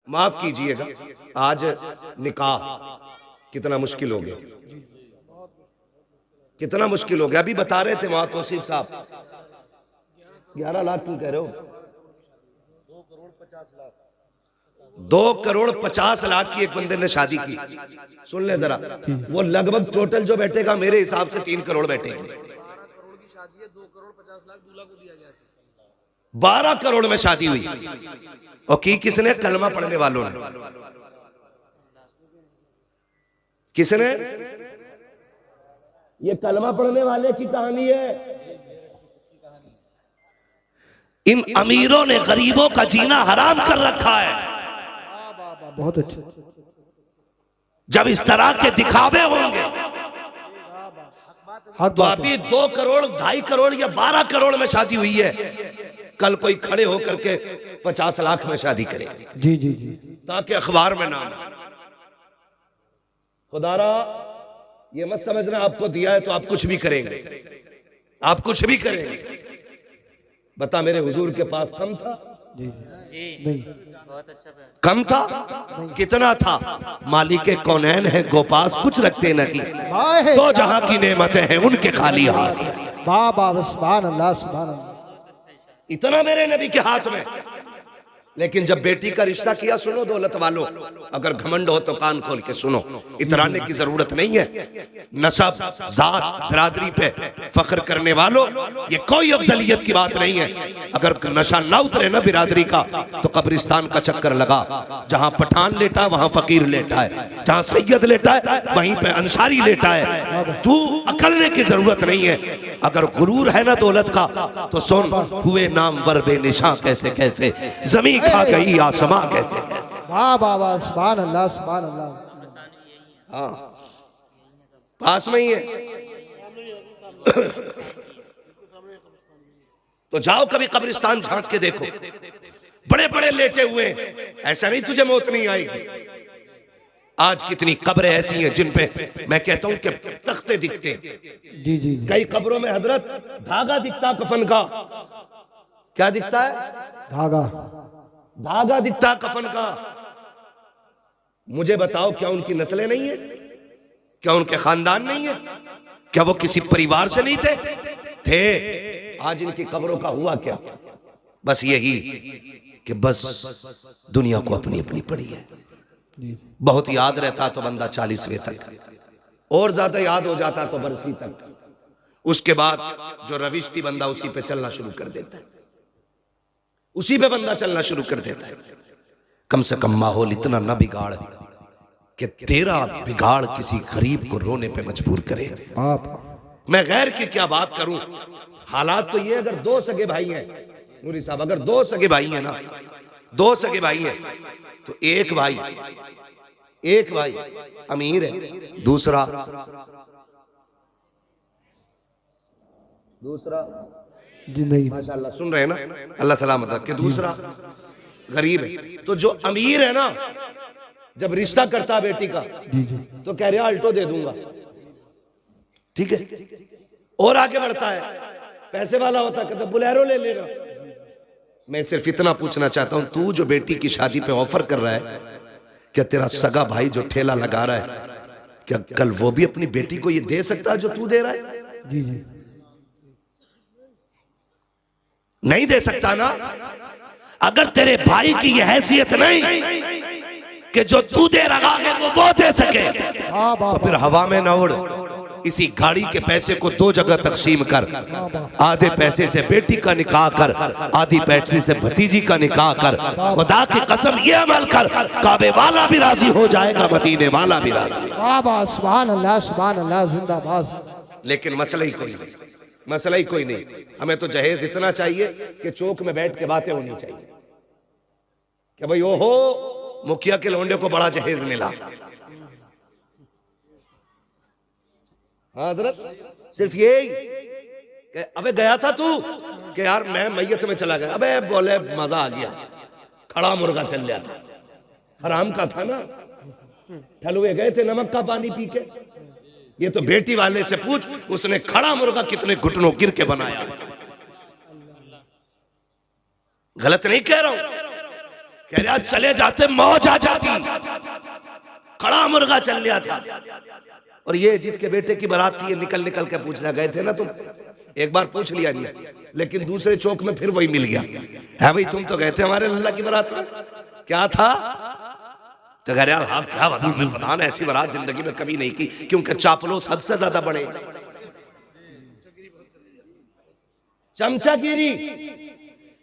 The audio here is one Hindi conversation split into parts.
माफ कीजिएगा, आज निकाह कितना मुश्किल हो गया, कितना मुश्किल हो गया। अभी बता रहे थे वहां तौसीफ साहब 11 लाख क्यों कह रहे हो? 2,50,00,000 की एक बंदे ने शादी की। सुन ले जरा, वो लगभग टोटल जो बैठेगा मेरे हिसाब से 3 करोड़ बैठेगी। 12 करोड़ में शादी हुई और की किसने? कलमा पढ़ने वालों ने। किसने? ये कलमा पढ़ने वाले की कहानी है। इन अमीरों ने गरीबों का जीना हराम कर रखा है। बहुत अच्छा। जब इस तरह के दिखावे होंगे तो अभी 2 करोड़ 2.5 करोड़ या 12 करोड़ में शादी हुई है, कल कोई खड़े होकर के 50 लाख में शादी करे। जी जी जी, ताकि अखबार में नाम। खुदारा ये मत समझना आपको दिया है तो आप कुछ भी करेंगे, आप कुछ भी करेंगे। बता मेरे हुजूर के पास कम था? जी नहीं, बहुत अच्छा कम था? कितना था? मालिक कौनैन है गोपास कुछ रखते नहीं, तो जहां की नेमतें हैं उनके खाली हाथ। वाह वाह, सुभान अल्लाह सुभान अल्लाह। इतना मेरे नबी के हाथ में। लेकिन जब बेटी का रिश्ता किया, सुनो दौलत वालों, अगर घमंड हो तो कान खोल के सुनो, इतराने की जरूरत नहीं है। नसब, जात, बिरादरी पे फख्र करने वालों, ये कोई अफजलियत की बात नहीं है। अगर नशा ना उतरे ना बिरादरी का तो कब्रिस्तान का चक्कर लगा। जहां पठान लेटा है वहां फकीर लेटा है, जहां सैयद लेटा है वहीं पे अंसारी लेटा है। तू अकलने की जरूरत नहीं है। अगर गुरूर है ना दौलत का तो सुन, हुए नामवर बेनिशां कैसे कैसे, जमीन खा गई आसमां कैसे कैसे। वाह वाह वाह, सुभान अल्लाह सुभान अल्लाह। हाँ, पास में ही है। तो जाओ कभी कब्रिस्तान झांक के देखो, बड़े बड़े लेटे हुए। ऐसा नहीं तुझे मौत नहीं आएगी। आज कितनी कब्रें ऐसी हैं जिन पे मैं कहता हूं कि तख्ते दिखते। जी जी, कई कब्रों में हजरत धागा दिखता कफन का। क्या दिखता है? धागा, धागा दिखता कफन का। मुझे बताओ, क्या उनकी नस्लें नहीं है? क्या उनके खानदान नहीं है? क्या वो किसी परिवार से नहीं थे? आज इनकी कब्रों का हुआ क्या? बस यही कि बस दुनिया को अपनी अपनी पड़ी है। बहुत याद रहता तो बंदा 40वें तक, और ज्यादा याद हो जाता तो बरसी तक। उसके बाद जो रविश थी बंदा उसी पे चलना शुरू कर देता है, उसी पे बंदा चलना शुरू कर देता है। कम से कम माहौल इतना ना बिगाड़ कि तेरा बिगाड़ किसी गरीब को रोने पे मजबूर करे। मैं गैर की क्या बात करूं। हालात तो ये, अगर 2 सगे भाई हैं नूरी साहब, अगर 2 सगे भाई हैं ना, 2 सगे भाई हैं तो एक भाई अमीर है, दूसरा जी नहीं, माशाल्लाह सुन रहे हैं ना, अल्लाह सलामत रखे, दूसरा गरीब है। तो जो अमीर है ना, जब रिश्ता करता बेटी का जी जी, तो कह रहा अल्टो दे दूंगा, ठीक है। और आगे बढ़ता है, पैसे वाला होता कहता बुलेरो ले लेना। मैं सिर्फ इतना पूछना चाहता हूं, तू जो बेटी की शादी पे ऑफर कर रहा है, क्या तेरा सगा भाई जो ठेला लगा रहा है, क्या कल वो भी अपनी बेटी को ये दे सकता है जो तू दे रहा है? जी जी, नहीं दे सकता ना। अगर तेरे भाई की ये हैसियत नहीं कि जो तू दे रहा है वो दे सके, तो फिर हवा में न उड़। इसी गाड़ी के पैसे को 2 जगह तकसीम कर। आधे पैसे से बेटी का निकाह कर, आधी पैसे से भतीजी का निकाह कर। खुदा की कसम ये अमल कर, काबे वाला भी राजी हो जाएगा, मदीने वाला भी राजी। वाह वाह, सुभान अल्लाह जिंदाबाद। लेकिन मसला ही कोई नहीं, मसला ही कोई नहीं। हमें तो जहेज इतना चाहिए कि चौक में बैठ के बातें होनी चाहिए कि भाई ओहो मुखिया के लौंडे को बड़ा जहेज मिला। हाँ हजरत, सिर्फ यही कि अबे गया था तू कि यार मैं मैयत में चला गया, अबे बोले मजा आ गया, खड़ा मुर्गा चल गया था, हराम का था ना, ठलुए गए थे नमक का पानी पी के। ये तो बेटी वाले से पूछ, उसने खड़ा मुर्गा कितने घुटनों गिर के बनाया था। गलत नहीं कह रहा हूं, कह रहा चले जाते मौज आ जाती, खड़ा मुर्गा चल लिया था। और ये जिसके बेटे की बारात थी, ये निकल निकल के पूछना गए थे ना तुम, एक बार पूछ लिया नहीं, लेकिन दूसरे चौक में फिर वही मिल गया है, भाई तुम तो गए थे हमारे लल्ला की बारात में, क्या था? तो कह रहे हाँ क्या बता, मैं पता ना, ऐसी बारात जिंदगी में कभी नहीं की, क्योंकि चापलूस हद से ज्यादा बड़े, चमचागिरी।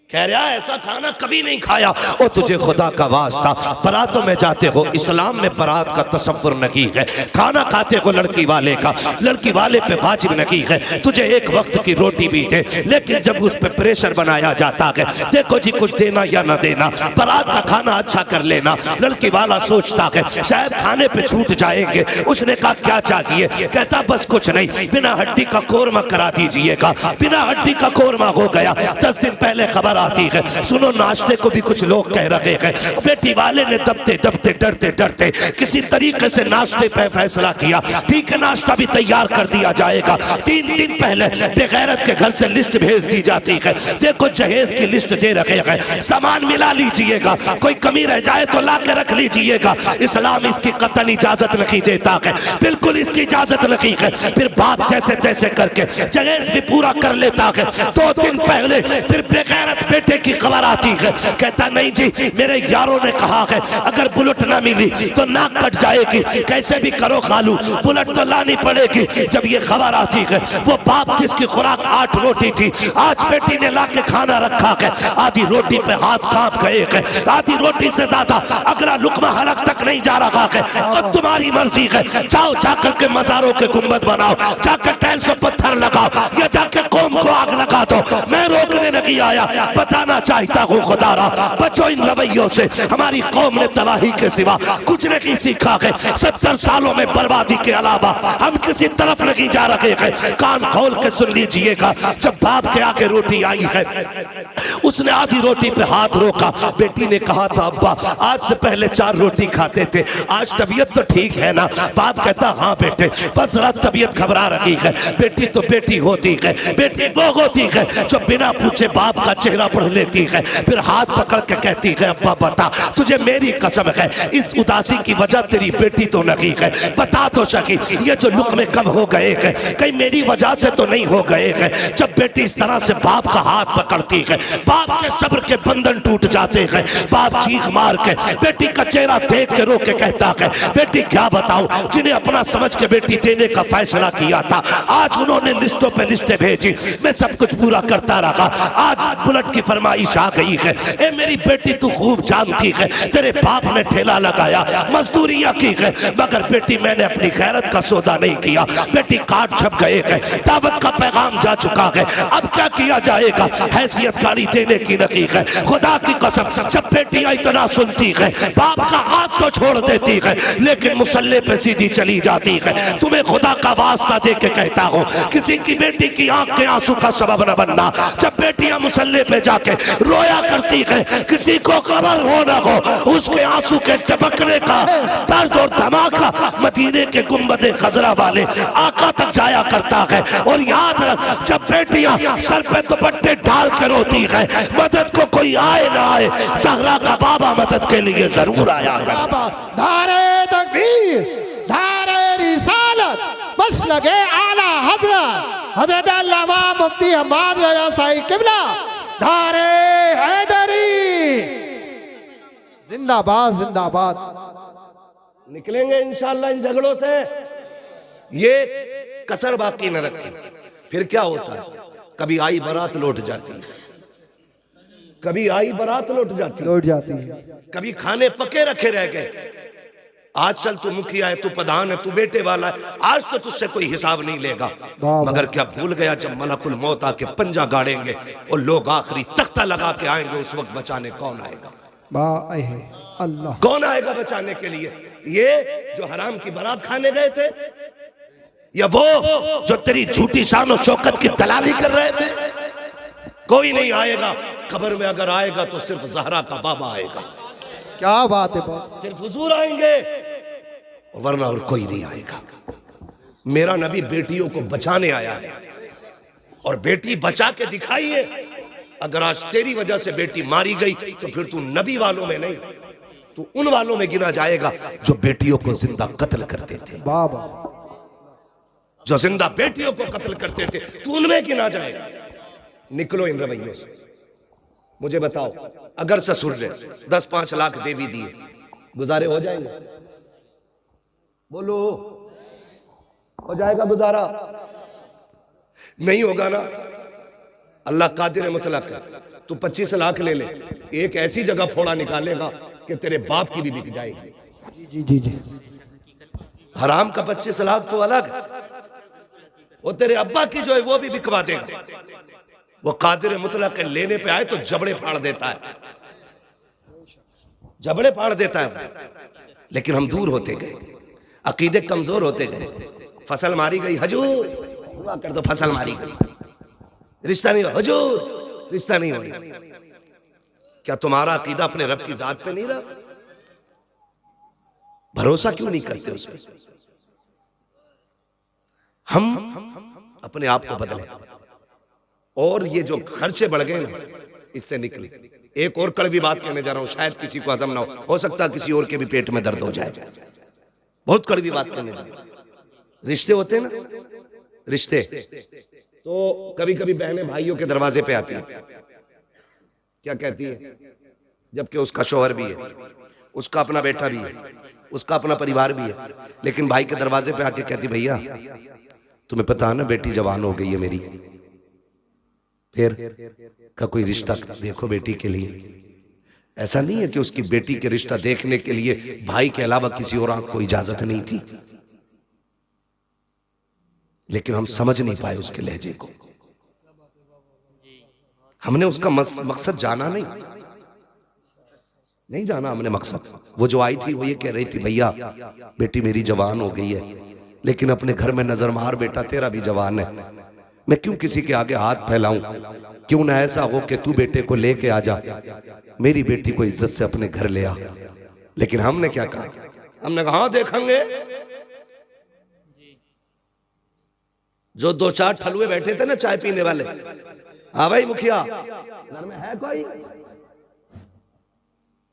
कह रहा ऐसा खाना कभी नहीं खाया। ओ तुझे खुदा का वास्ता, बारातों में जाते हो, इस्लाम में बारात का तसव्वुर नहीं है, खाना खाते हो लड़की वाले का, लड़की वाले पे वाजिब नहीं है, तुझे एक वक्त की रोटी भी दे, लेकिन जब उस पे प्रेशर बनाया जाता है, देखो जी कुछ देना या ना देना, बारात का खाना अच्छा कर लेना, लड़की वाला सोचता है शायद खाने पे छूट जाएंगे। उसने कहा क्या चाहिए? कहता बस कुछ नहीं, बिना हड्डी का कोरमा करा दीजिएगा। बिना हड्डी का कोरमा हो गया। 10 दिन पहले खबर आती है, सुनो नाश्ते को भी कुछ लोग कह रहे हैं। बेटी वाले ने दबते दबते डरते डरते किसी तरीके से नाश्ते पे फैसला किया, ठीक है नाश्ता भी तैयार कर दिया जाएगा। 3 दिन पहले बेगैरत के घर से लिस्ट भेज दी जाती है, देखो जहेज की लिस्ट दे रखे हैं, सामान मिला लीजिएगा, कोई कमी रह जाए तो ला के रख लीजिएगा। इस्लाम इसकी कतई इजाजत नहीं देता है, बिल्कुल इसकी इजाजत नहीं है। फिर बाप जैसे तैसे करके जहेज भी पूरा कर लेता है। 2 दिन पहले फिर बेगैरत बेटे की खबर आती है, कहता नहीं जी मेरे यारों ने कहा है अगर बुलेट ना मिली तो नाक कट जाएगी, कैसे भी करो खालू बुलेट तो लानी पड़ेगी। जब ये खबर आती है, वो बाप जिसकी खुराक 8 रोटी थी, आज बेटी ने ला के खाना रखा है, आधी रोटी पे हाथ कांप गए हैं, आधी रोटी से ज्यादा अगला लुकमा हलक तक नहीं जा रहा है। और तुम्हारी मर्जी है, जाओ जाकर के मजारों के गुंबद बनाओ, जाकर टाइल्स पर पत्थर लगाओ, या जाकर कौम को आग लगा दो, मैं रोकने नहीं आया, बताना चाहता हूँ खुदारा बचो इन रवैयों से। हमारी कौम ने तबाही के सिवा कुछ नहीं सीखा है। 70 सालों में बर्बादी के अलावा हम किसी तरफ नहीं जा रहे हैं। कान खोल के सुन लीजिएगा, जब बाप के आगे रोटी आई है, उसने आधी रोटी पे हाथ रोका। बेटी ने कहा था अब्बा आज से पहले 4 रोटी खाते थे, आज तबीयत तो ठीक है ना? बाप कहता हाँ बेटे बस जरा तबीयत घबरा रही है। बेटी तो बेटी होती है, बेटी वो होती है जो बिना पूछे बाप का चेहरा पढ़ लेती है, फिर हाथ पकड़ के कहती है अब्बा बता, तुझे मेरी कसम है इस उदासी की वजह तेरी बेटी तो नहीं है, बता तो सकी ये जो लुकमे कम हो गए हैं कहीं मेरी वजह से तो नहीं हो गए हैं। जब बेटी इस तरह से बाप का हाथ पकड़ती है, बाप के सब्र के बंधन टूट जाते हैं। बाप चीख मार के बेटी का चेहरा देख के रो के कहता है बेटी क्या बताऊं, जिन्हें अपना समझ के बेटी देने का फैसला किया था, आज उन्होंने लिस्टों पे लिस्टें भेजी, मैं सब कुछ पूरा करता रहा, आज बुलेट की फरमाइश आ गई है। ए मेरी बेटी तू खूब जानती है, तेरे बाप ने ठेला लगाया, मजदूरियां की है, मगर बेटी मैंने अपनी गैरत का सौदा नहीं किया। बेटी काट छप गए हैं, दावत का पैगाम जा चुका है, अब क्या किया जाएगा? हैसियत गाड़ी देने की नहीं है। खुदा की कसम जब बेटियां इतना सुनती है, बाप का हाथ तो छोड़ देती है, लेकिन मुसल्ले पे सीधी चली जाती है। तुम्हें खुदा का वास्ता दे के कहता हूँ, किसी की बेटी की आंख के आंसू का सबब न बनना। जब बेटियां मुसल्ले पे जाके रोया करती है, किसी को खबर हो ना हो, उसके आंसू के टपकने का दर्द और धमाका मदीने के गुंबदे खजरा वाले आका तक जाया करता है। और याद रख जब बेटियां सर पे दुपट्टे डाल कर रोती है, मदद को कोई आए ना आए, सहरा का बाबा मदद के लिए जरूर आया। धारे तकबीर, धारे रिसालत, बस लगे आला हजरत हजरत अल्लामा मुफ्ती हम्माद रजा साईं किबला, धारे हैदरी जिंदाबाद जिंदाबाद। निकलेंगे इंशाअल्लाह इन झगड़ों से, ये कसर बाकी न रखें। फिर क्या होता है, कभी आई बारात लौट जाती है, कभी आई बारात लौट जाती है, कभी खाने पके रखे रह गए। आज चल तू मुखिया है, तू प्रधान है, तू बेटे वाला है, आज तो तुझसे कोई हिसाब नहीं लेगा। मगर क्या भूल गया जब मलकुल मौत आके पंजा गाड़ेंगे और लोग आखिरी तख्ता लगा के आएंगे, उस वक्त बचाने कौन आएगा? अल्लाह कौन आएगा बचाने के लिए? ये जो हराम की बारात खाने गए थे, या वो जो तेरी झूठी शान और शौकत की दलाली कर रहे थे? कोई नहीं आएगा। कब्र में अगर आएगा तो सिर्फ ज़हरा का बाबा आएगा। क्या बात है, सिर्फ हुजूर आएंगे, वरना और कोई नहीं आएगा। मेरा नबी बेटियों को बचाने आया है, और बेटी बचा के दिखाई है। अगर आज तेरी वजह से बेटी मारी गई तो फिर तू नबी वालों में नहीं, तू उन वालों में गिना जाएगा जो बेटियों को जिंदा कत्ल करते थे। बाबा जो जिंदा बेटियों को कत्ल करते थे तू उनमें गिना जाएगा। निकलो इन रवैयों से। मुझे बताओ, अगर ससुर ने 10-5 लाख दे भी दिए, गुजारे हो जाएंगे? बोलो, हो जाएगा गुजारा? नहीं होगा ना। अल्लाह कादिर मुतलक है। तू 25 लाख ले ले, एक ऐसी जगह फोड़ा निकालेगा कि तेरे बाप की भी बिक जाएगी। जी जी जी। हराम का 25 लाख तो अलग, वो तेरे अब्बा की जो है वो भी बिकवा देगा। वो कादिर मुतलक है, लेने पे आए तो जबड़े फाड़ देता है, जबड़े फाड़ देता है। लेकिन हम दूर होते गए, अकीदे कमजोर होते गए। फसल मारी गई, हजूर दुआ कर दो, फसल मारी गई, रिश्ता नहीं हुआ, हजूर रिश्ता नहीं हुआ। क्या तुम्हारा अकीदा अपने रब की जात पे नहीं रहा? भरोसा क्यों नहीं करते उसमें? हम अपने आप को बदले और ये जो खर्चे बढ़ गए ना, इससे निकले। एक और कड़वी बात कहने जा रहा हूं, शायद किसी को हजम ना हो सकता है किसी और के भी पेट में दर्द हो जाए। बहुत कड़वी बात कहने जा रहा हूं। रिश्ते होते हैं ना, रिश्ते तो कभी कभी बहनें भाइयों के दरवाजे पे आती है, क्या कहती है? जबकि उसका शौहर भी है, उसका अपना बेटा भी है, उसका अपना परिवार भी है, लेकिन भाई के दरवाजे पे आके कहती, भैया तुम्हें पता है ना बेटी जवान हो गई है मेरी, फिर का कोई रिश्ता देखो बेटी के लिए। ऐसा नहीं है कि उसकी बेटी के रिश्ता देखने के लिए भाई के अलावा किसी और को इजाजत नहीं थी, लेकिन हम समझ नहीं पाए उसके लहजे को। हमने उसका मकसद जाना नहीं जाना हमने मकसद। वो जो आई थी वो ये कह रही थी, भैया बेटी मेरी जवान हो गई है, लेकिन अपने घर में नजर मार बेटा तेरा भी जवान है, मैं क्यों किसी के आगे हाथ फैलाऊं? क्यों ना ऐसा हो कि तू बेटे को लेके आ जा, मेरी बेटी को इज्जत से अपने घर ले आ। लेकिन हमने क्या कहा? हमने कहा हाँ देखेंगे। जो 2-4 ठलुए बैठे थे ना चाय पीने वाले, हाँ भाई मुखिया घर में है कोई?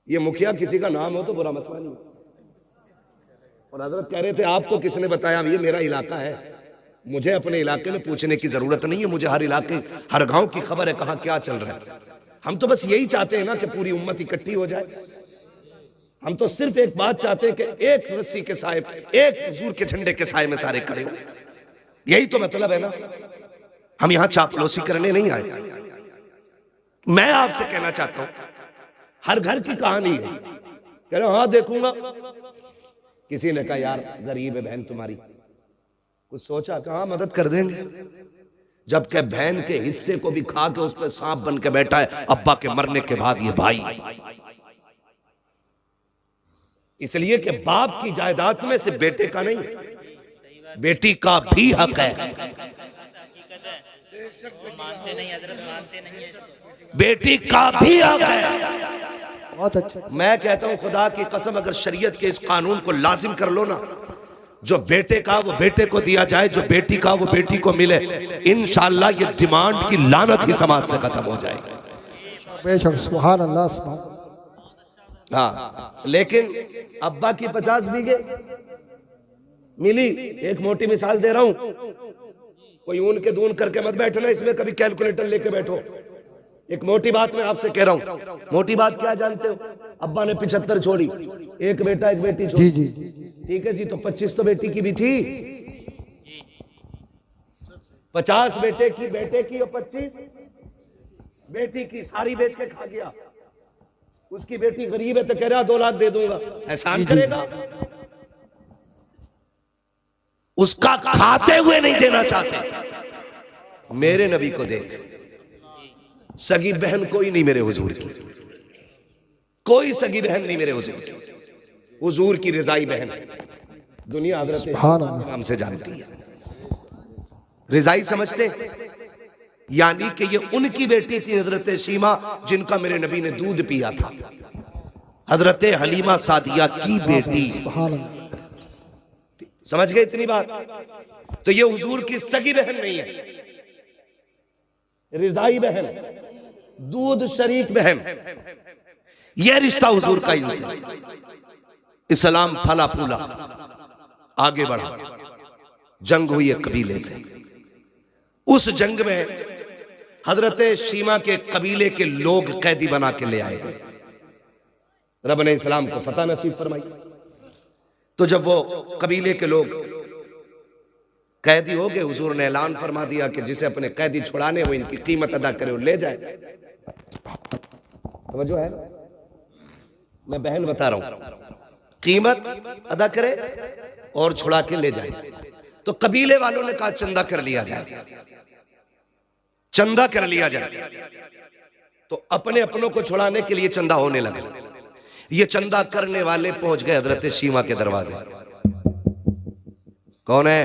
ये मुखिया किसी का नाम हो तो बुरा मत मानिए। और हजरत कह रहे थे आपको किसने बताया? ये मेरा इलाका है, मुझे अपने इलाके में पूछने की जरूरत नहीं है, मुझे हर इलाके हर गांव की खबर है कहां क्या चल रहा है। हम तो बस यही चाहते हैं ना कि पूरी उम्मत इकट्ठी हो जाए। हम तो सिर्फ एक बात चाहते हैं कि एक रस्सी के साए, एक हुजूर के झंडे के साए में सारे खड़े हो। यही तो मतलब है ना। हम यहां चापलूसी करने नहीं आए। मैं आपसे कहना चाहता हूं, हर घर की कहानी है। कह रहे हाँ देखूंगा। किसी ने कहा यार गरीब है बहन तुम्हारी, कुछ सोचा? कहा मदद कर देंगे। जबकि बहन के हिस्से को भी खा के उस पर सांप बन के बैठा है अब्बा के मरने के बाद ये भाई। इसलिए कि बाप की जायदाद में सिर्फ बेटे का नहीं, बेटी का भी हक है। बेटी का भी हक है। बहुत अच्छा। मैं कहता हूं खुदा की कसम, अगर शरीयत के इस कानून को लाजिम कर लो ना, जो बेटे का वो बेटे को दिया जाए, जो बेटी का वो बेटी को मिले, इंशाअल्लाह ये डिमांड की लानत ही समाज से खत्म हो जाएगी। बेशक, सुभान अल्लाह सुभान। हाँ, लेकिन अब्बा की 50 बीघे मिली। एक मोटी मिसाल दे रहा हूं, कोई ऊन के दून करके मत बैठना, इसमें कभी कैलकुलेटर लेके बैठो। एक मोटी बात मैं आपसे कह रहा हूं। मोटी बात क्या जानते हो? अब्बा ने 75 छोड़ी, एक बेटा एक बेटी छोड़ी। जी जी ठीक है जी, तो 25 तो बेटी की भी थी। 50 बेटे की और 25 बेटी की, सारी बेच के खा गया। उसकी बेटी गरीब है तो कह रहा 2 लाख दे दूंगा, एहसान करेगा? उसका खाते हुए नहीं देना चाहते। मेरे नबी को देख, सगी बहन कोई नहीं मेरे हुजूर की, कोई सगी बहन नहीं मेरे हुजूर की। हुजूर की रिजाई बहन दुनिया हजरत नाम से जानती है। रिजाई समझते, यानी कि ये उनकी बेटी थी हजरत शीमा, जिनका मेरे नबी ने दूध पिया था। हजरत हलीमा सादिया की बेटी। समझ गए इतनी बात? तो ये हुजूर की सगी बहन नहीं है, रिजाई बहन। दूध शरीक बहन, यह रिश्ता हुजूर का इनसे। इस्लाम फला फूला आगे बढ़ा, जंग हुई एक कबीले से। उस जंग में हजरत शीमा के कबीले के लोग कैदी बना के ले आए गए। रब ने इस्लाम को फतह नसीब फरमाई। तो जब वो कबीले के लोग कैदी हो गए, हुजूर ने ऐलान फरमा दिया कि जिसे अपने कैदी छुड़ाने हो इनकी कीमत अदा करे और ले जाए। समझो है, मैं बहन बता रहा हूं, कीमत अदा करे और छुड़ा के ले जाए। तो कबीले वालों ने कहा चंदा कर लिया जाए, चंदा कर लिया जाए। तो अपने अपनों को छुड़ाने के लिए चंदा होने लगा। ये चंदा करने वाले पहुंच गए हजरत शीमा के दरवाजे। कौन है?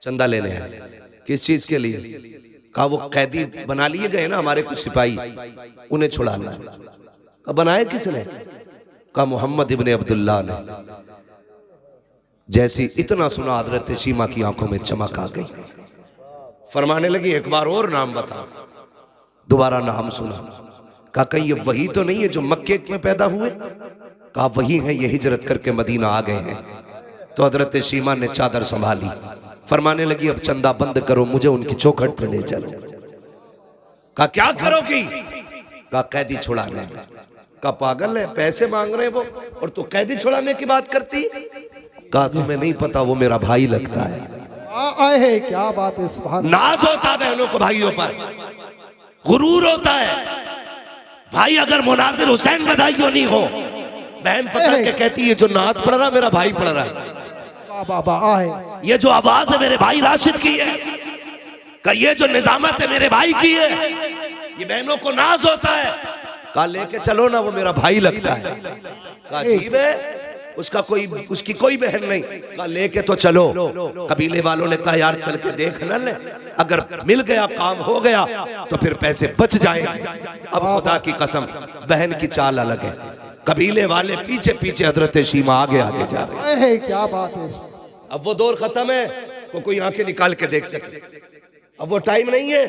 चंदा लेने हैं। किस चीज के लिए? कहा वो कैदी बना लिए गए ना हमारे कुछ सिपाही, उन्हें छुड़ाना। कहा बनाए किसने? कहा मोहम्मद इब्ने अब्दुल्लाह ने। जैसी इतना सुना हजरत शीमा की आंखों में चमक आ गई। फरमाने लगी एक बार और नाम बता। दोबारा नाम सुना। कहा कहीं ये वही तो नहीं है जो मक्के में पैदा हुए? कहा वही है, ये हिजरत करके मदीना आ गए हैं। तो हजरत शीमा ने चादर संभाली, फरमाने लगी अब चंदा बंद करो, मुझे उनकी चौखट पर ले चलो। कहा क्या करोगी? कहा कैदी छुड़ाने। कहा पागल है, पैसे मांग रहे वो और तू कैदी छुड़ाने की बात करती? कहा तुम्हें नहीं पता वो मेरा भाई लगता है। आए क्या बात है, सुभान। नाज होता है बहनों को भाइयों पर, गुरूर होता है। भाई अगर मुनाजिर हुसैन बधाइयों नहीं हो, बहन पकड़ के कहती है जो नात पढ़ रहा मेरा भाई पढ़ रहा है। बाबा आए, ये जो आवाज है मेरे भाई राशिद की है, का ये जो निजामत है मेरे भाई की है। ये बहनों को नाज होता है। कहा लेके चलो ना, वो मेरा भाई लगता है। कहा अजीब है, उसकी कोई बहन नहीं। कहा लेके तो चलो। कबीले वालों ने कहा यार चल के देख न ले, अगर मिल गया काम हो गया तो फिर पैसे बच जाएंगे। अब खुदा की कसम बहन की चाल अलग है। कबीले वाले पीछे पीछे, हजरत शीमा आगे आगे जा रहे हैं। क्या बात है। अब वो दौर खत्म है तो कोई आंखें निकाल के देख सके। अब वो टाइम नहीं है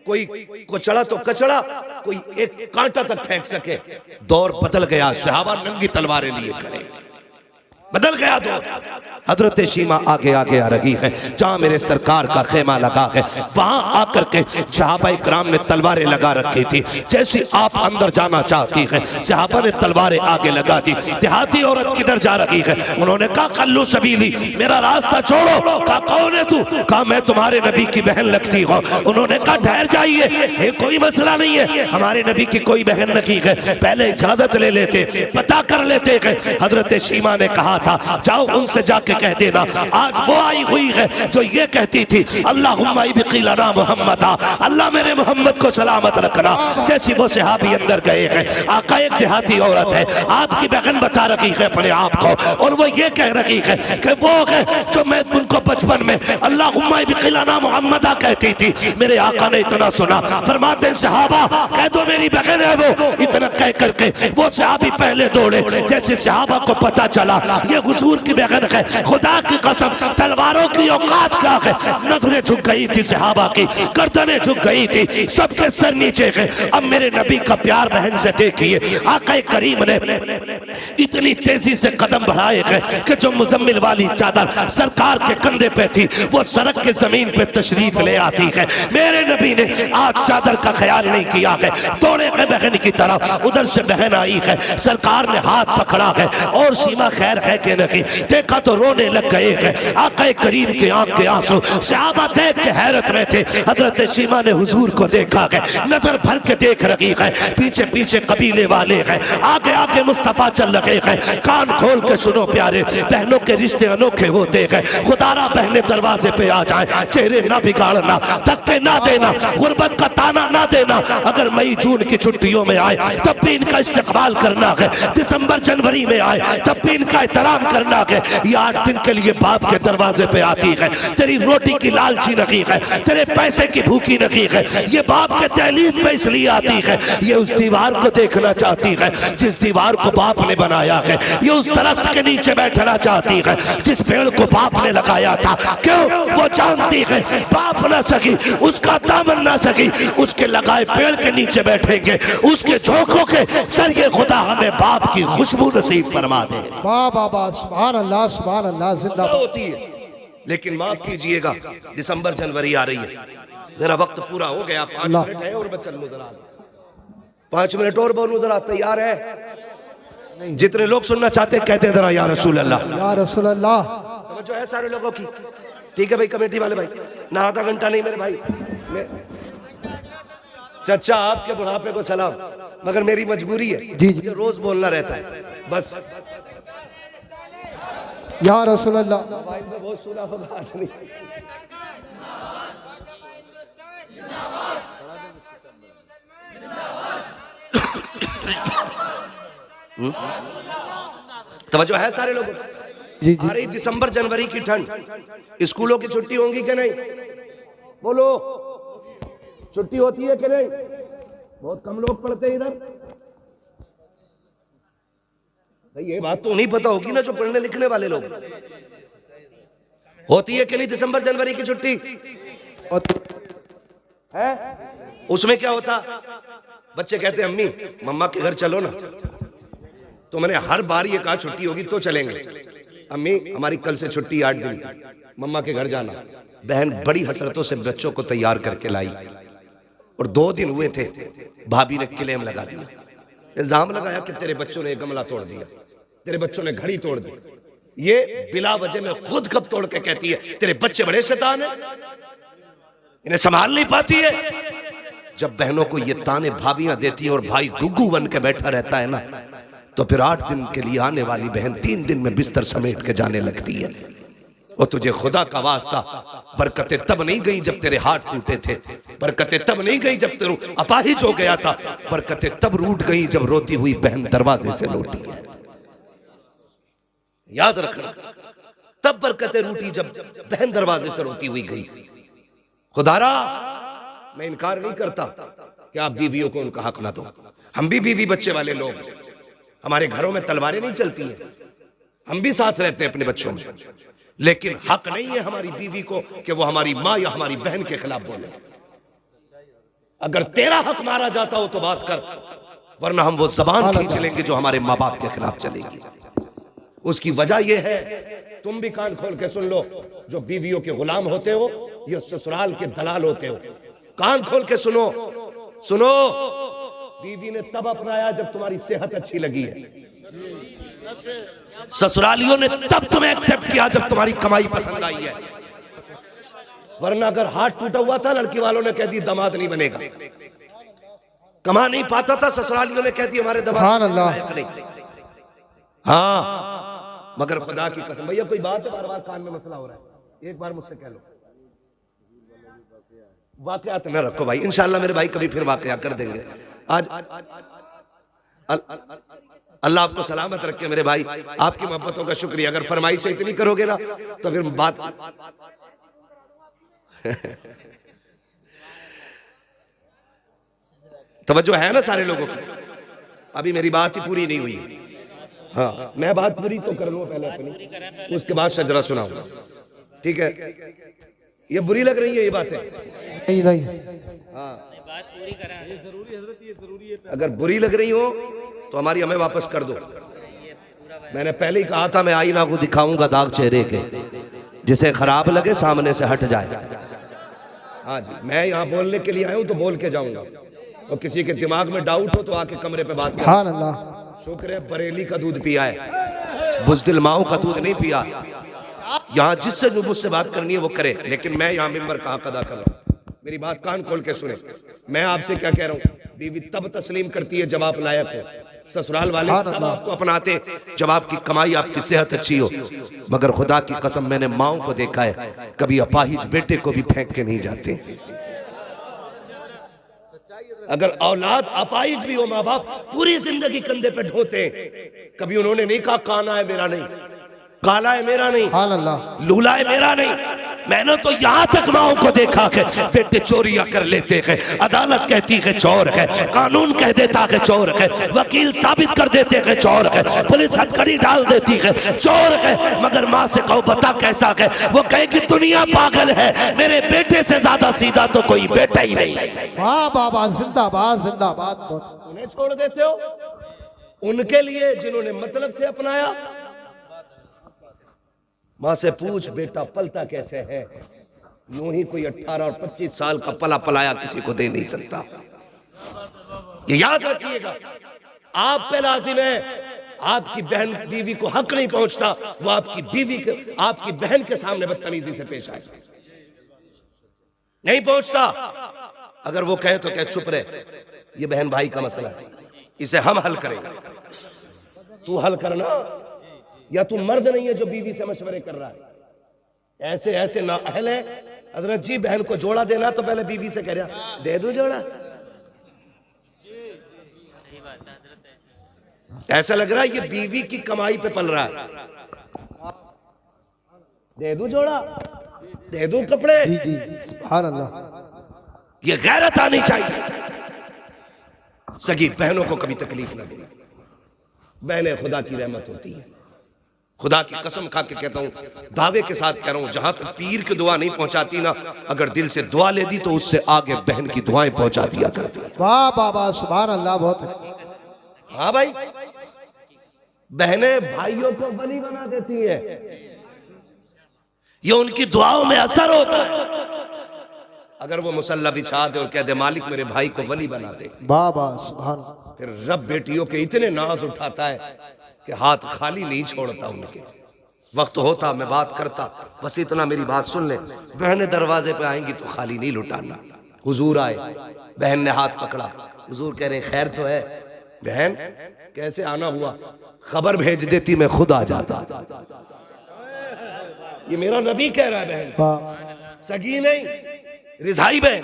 कोई को चढ़ा तो कचड़ा, कोई एक कांटा तक फेंक सके। दौर बदल गया, सहाबा नंगी तलवारें लिए खड़े, बदल गया दौर। हजरत शीमा आगे आगे आ रही है। जहां मेरे सरकार का खेमा लगा है वहां आकर के सहाबा इकराम ने तलवारें लगा रखी थी। जैसे आप अंदर जाना चाहती है, सहाबा ने तलवारें आगे लगा दी। देहाती औरत किधर जा रही है? उन्होंने कहा कल्लू सबीली, मेरा रास्ता छोड़ो। कहा कौन है तू? कहा मैं तुम्हारे नबी की बहन लगती हूँ। उन्होंने कहा ठहर जाइए, कोई मसला नहीं है, हमारे नबी की कोई बहन नहीं है, पहले इजाजत ले लेते, पता कर लेते। हजरत शीमा ने कहा था जाओ उनसे जाके कह देना आज वो आई हुई है जो ये कहती थी अल्लाहुम्मा इब्क़िलना मुहम्मदा, अल्लाह मेरे मोहम्मद को सलामत रखना। जैसी वो सहाबी अंदर गए हैं, आका एक देहाती औरत है, आपकी बहन बता रही है अपने आप को, और वो ये कह रही है कि वो है जो मैं उनको बचपन में अल्लाहुम्मा इब्क़िलना मुहम्मदा कहती थी। मेरे आका ने इतना सुना, फरमाते सहाबा कह दो मेरी बहन है वो। इतना कह करके वो सहाबी पहले दौड़े। जैसे सहाबा को पता चला ये हुजूर की बहन है, खुदा की कसम तलवारों की औकात क्या है। नजरें झुक गई थी सहाबा की, गर्दनें झुक गई थी, सबके सर नीचे है। अब मेरे नबी का प्यार बहन से देखिए, आका करीम ने इतनी तेजी से कदम बढ़ाए हैं कि जो मुजम्मिल वाली चादर सरकार के कंधे पे थी वो सड़क के जमीन पे तशरीफ ले आती है। मेरे नबी ने आज चादर का ख्याल नहीं किया है, दौड़े गए बहन की तरफ। उधर से बहन आई है, सरकार ने हाथ पकड़ा है और शीमा खैर है कि नहीं, देखा तो रोने लग गए हैं। आका करीम के आंख के आंसू, सहाबा देख के हैरत में थे। हजरत शीमा ने हुजूर को देखा है, नजर भर के देख रही है। पीछे पीछे कबीले वाले हैं, आगे आगे मुस्तफा चल रहे हैं। कान खोल के सुनो प्यारे, बहनों के रिश्ते अनोखे होते हैं। खुदारा बहने दरवाजे पे आ जाए, चेहरे ना बिगाड़ना, धक्के ना देना, गुर्बत का ताना ना देना। अगर मई जून की छुट्टियों में आए तब भी इनका इस्तेकबाल करना है, दिसंबर जनवरी में आए तब भी इनका एहतराम करना है। ये 8 दिन के लिए बाप के दरवाजे पे आती है, तेरी रोटी की लालची नहीं है, तेरे पैसे की भूखी नहीं है, ये बाप के दहलीज पे इसलिए आती है, ये उस दीवार को देखना चाहती है जिस दीवार को बाप ने बनाया है, ये उस दरख्त के नीचे बैठना चाहती है जिस पेड़ को बाप ने लगाया था। क्यों? वो जानती है बाप ना सकी, उसका दामन ना सकी, उसके लगाए पेड़ के नीचे बैठेंगे, उसके झोंकों के सरिये खुदा हमें बाप की खुशबू नसीब फरमा दे। वाह वाह वाह, सुभान अल्लाह सुभान अल्लाह, जिंदाबाद। होती है, लेकिन माफ कीजिएगा दिसंबर जनवरी आ रही है, मेरा वक्त पूरा हो गया। 5 मिनट है और मैं चलूं जरा, 5 मिनट और बोलूं जरा, तैयार है? जितने लोग सुनना चाहते हैं कहते हैं जरा या रसूल अल्लाह, या रसूल अल्लाह। तवज्जो है सारे लोगों की? ठीक है भाई, कमेटी वाले भाई, ना आधा घंटा नहीं मेरे भाई। चचा आपके बुढ़ापे को सलाम, मगर मेरी मजबूरी है, जी मुझे रोज बोलना रहता है बस। या रसूल अल्लाह। मोबाइल पे बहुत सुना होगा आज नहीं। तवज्जो है सारे लोगों? जी जी। आ रही दिसंबर जनवरी की ठंड, स्कूलों की छुट्टी होंगी कि नहीं? बोलो, छुट्टी होती है कि नहीं? बहुत कम लोग पढ़ते हैं इधर। भाई ये बात तो नहीं पता होगी ना जो पढ़ने लिखने वाले लोग। होती है कि नहीं दिसंबर जनवरी की छुट्टी? है? उसमें क्या होता? बच्चे कहते हैं अम्मी मम्मा के घर चलो ना, तो मैंने हर बार ये कहा छुट्टी होगी तो चलेंगे। अम्मी हमारी कल से छुट्टी 8 दिन, मम्मा के घर जाना। बहन बड़ी हसरतों से बच्चों को तैयार करके लाई, और 2 दिन हुए थे भाभी ने क्लेम लगा दिया, इल्जाम लगाया कि तेरे बच्चों ने गमला तोड़ दिया, तेरे बच्चों ने घड़ी तोड़ दी। ये बिला वजह में खुद कब तोड़ के कहती है तेरे बच्चे बड़े शैतान हैं, इन्हें संभाल नहीं पाती है। जब बहनों को ये ताने भाभियां देती है और भाई गुग्गू बन के बैठा रहता है ना, तो फिर 8 दिन के लिए आने वाली बहन 3 दिन में बिस्तर समेट के जाने लगती है। और तुझे खुदा का वास्ता, बरकतें तब नहीं गई जब तेरे हाथ टूटे थे, बरकतें तब नहीं गई जब तेरू अपाहिज हो गया था, बरकतें तब रूठ गई जब रोती हुई बहन दरवाजे से लौटी है। याद रखना, तब बरकतें रूठी जब बहन दरवाजे से रोती हुई गई। खुदारा मैं इनकार नहीं करता कि आप बीवियों को उनका हक ना दो, हम भी बीवी बच्चे वाले लोग, हमारे घरों में तलवारें नहीं चलती हैं, हम भी साथ रहते हैं अपने बच्चों में, लेकिन हक नहीं है हमारी बीवी को कि वो हमारी माँ या हमारी बहन के खिलाफ बोले। अगर तेरा हक मारा जाता हो तो बात कर, वरना हम वो जबान खींच लेंगे जो हमारे माँ बाप के खिलाफ चलेगी। उसकी वजह यह है, तुम भी कान खोल के सुन लो, जो बीवियों के गुलाम होते हो या ससुराल के दलाल होते हो, कान खोल के सुनो, सुनो। बीवी ने तब अपनाया जब तुम्हारी सेहत अच्छी लगी है, ससुरालियों ने तब तुम्हें एक्सेप्ट किया जब तुम्हारी कमाई पसंद आई है, वरना अगर हाथ टूटा हुआ था लड़की वालों ने कह दी दामाद नहीं बनेगा, कमा नहीं पाता था ससुरालियों ने कह दी हमारे दामाद नहीं। हाँ मगर खुदा की कसम, भैया कोई बात है, बार बार कान में मसला हो रहा है, एक बार मुझसे कह लो। वाकयात न रखो भाई, इंशाल्लाह मेरे भाई कभी फिर वाकया कर देंगे। आज अल्लाह आपको सलामत रखे मेरे भाई, आपकी मोहब्बतों का शुक्रिया। अगर फरमाइश इतनी करोगे ना तो फिर बात तवज्जो है ना सारे लोगों की। अभी मेरी बात ही पूरी नहीं हुई। हाँ मैं बात पूरी तो कर लूँ पहले अपनी, उसके बाद शजरा सुनाऊंगा, ठीक है? ये बुरी लग रही है ये बातें? नहीं नहीं। हाँ अगर बुरी लग रही हो तो हमारी हमें वापस कर दो। मैंने पहले ही कहा था मैं आईना को दिखाऊंगा दाग चेहरे के, जिसे खराब लगे सामने से हट जाए। हाँ जी, मैं यहाँ बोलने के लिए आया हूँ तो बोल के जाऊंगा, और किसी के दिमाग में डाउट हो तो आके कमरे पे बात करें। शुक्र है बरेली का दूध पिया है, बुज़दिल माओ का दूध नहीं पिया। यहाँ जिससे जो मुझसे बात करनी है वो करे, लेकिन मैं यहाँ मिंबर का हक अदा कर रहा हूँ। मेरी बात कान खोल के सुने। मैं आपसे क्या कह रहा हूँ, बीवी तब तस्लीम करती है जब आप लायक हो, ससुराल वाले तब आपको अपनाते जब आपकी कमाई, आपकी सेहत अच्छी हो। मगर खुदा की कसम मैंने माओ को देखा है, कभी अपाहिज बेटे को भी फेंक के नहीं जाते। अगर औलाद अपाहिज भी हो, माँ बाप पूरी जिंदगी कंधे पे ढोते, कभी उन्होंने नहीं कहा काना है मेरा नहीं, काला है मेरा नहीं, सुभान अल्लाह। लूला है मेरा नहीं। मैंने तो यहाँ तक माओ को देखा है बेटे चोरियां कर लेते हैं, अदालत कहती है चोर है, कानून कह देता है चोर है, वकील साबित कर देते हैं चोर है, पुलिस हथकड़ी डाल देती है चोर है, मगर माँ से कहो बता कैसा है, वो कहे कि दुनिया पागल है, मेरे बेटे से ज्यादा सीधा तो कोई बेटा ही नहीं। वाह बाबा, जिंदाबाद जिंदाबाद। बहुत उन्हें छोड़ देते हो, उनके लिए जिन्होंने मतलब से अपनाया। माँ से पूछ बेटा पलता कैसे है, यूं ही कोई 18 और 25 साल का पला पलाया किसी को दे नहीं सकता। ये याद रखिएगा, आप पे लाजिम है, आपकी बहन बीवी को हक नहीं पहुंचता, वो आपकी बीवी के, आपकी बहन के सामने बदतमीजी से पेश आए, नहीं पहुंचता। अगर वो कहे तो कहे चुप रहे, ये बहन भाई का मसला है, इसे हम हल करेंगे, तू हल करना। या तू मर्द नहीं है जो बीवी से मशवरे कर रहा है। ऐसे ऐसे ना अहल है। हजरत जी बहन को जोड़ा देना तो पहले बीवी से कह रहा दे दो जोड़ा, ऐसा लग रहा है ये बीवी की कमाई पे पल रहा है। दे दो जोड़ा, दे दो कपड़े, जी जी, सुभान अल्लाह। ये गैरत आनी चाहिए। सगी बहनों को कभी तकलीफ ना देना, बहनें खुदा की रहमत होती है। खुदा की कसम खा के कहता हूं, दावे के साथ कह रहा हूं, जहां तक पीर की दुआ नहीं पहुंचाती ना, अगर दिल से दुआ ले दी तो उससे आगे बहन की दुआएं पहुंचा दिया करती है। वाह बाबा, सुभान अल्लाह। बहुत हाँ भाई, बहनें भाइयों को वली बना देती है, ये उनकी दुआओं में असर होता है। अगर वो मुसल्ला बिछा दे और कह दे मालिक मेरे भाई को वली बना दे, बाबा सुभान, फिर रब बेटियों के इतने नाज उठाता है कि हाथ खाली नहीं छोड़ता उनके। वक्त होता मैं बात करता, बस इतना मेरी बात सुन ले। बहनें दरवाजे पे आएंगी तो खाली नहीं लुटाना। हुजूर आए, बहन ने हाथ पकड़ा, हुजूर कह रहे खैर तो है। बहन कैसे आना हुआ, खबर भेज देती मैं खुद आ जाता। ये मेरा नबी कह रहा है, बहन सगी नहीं, रिजाई बहन,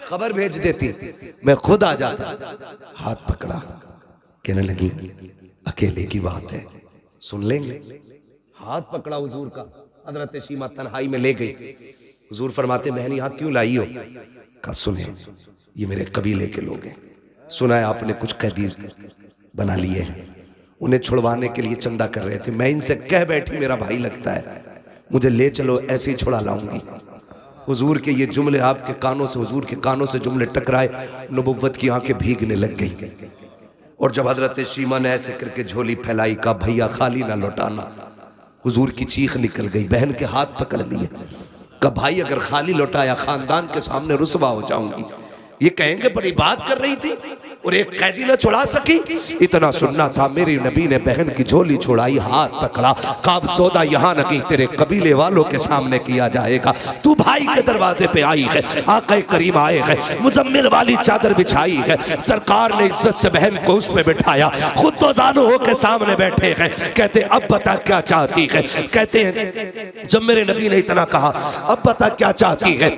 खबर भेज देती मैं खुद आ जाता। हाथ पकड़ा, कहने लगी अकेले की बात है, सुन लेंगे। हाथ पकड़ा हुजूर का, हजरत शीमा तन्हाई में ले गई। हुजूर फरमाते बहन यहाँ क्यों लाई हो? कहा सुने, ये मेरे कबीले के लोग हैं, सुना है आपने कुछ कैदी बना लिए हैं, उन्हें छुड़वाने के लिए चंदा कर रहे थे। मैं इनसे कह बैठी मेरा भाई लगता है, मुझे ले चलो, ऐसे ही छुड़ा लाऊंगी। हुजूर के ये जुमले आपके कानों से, हुजूर के कानों से जुमले टकराए, नबुव्वत की आंखें भीगने लग गई। और जब हजरत शीमा ने ऐसे करके झोली फैलाई, का भैया खाली ना लौटाना, हुजूर की चीख निकल गई। बहन के हाथ पकड़ लिए, का भाई अगर खाली लौटाया खानदान के सामने रुसवा हो जाऊंगी। ये कहेंगे बड़ी बात कर रही थी और एक कैदी न छुड़ा सकी। इतना सुनना था, मेरी नबी ने बहन की झोली छुड़ाई, हाथ पकड़ा, काब सौदा यहाँ नहीं तेरे कबीले वालों के सामने किया जाएगा। तू भाई के दरवाजे पे आई है, आका करीम आए हैं, मुजम्मिल वाली चादर बिछाई है, सरकार ने इज्जत से बहन को उस पे बिठाया, खुद तो जानो हो के सामने बैठे हैं। कहते अब बता क्या चाहती है? कहते हैं जब मेरे नबी ने इतना कहा अब बता क्या चाहती है,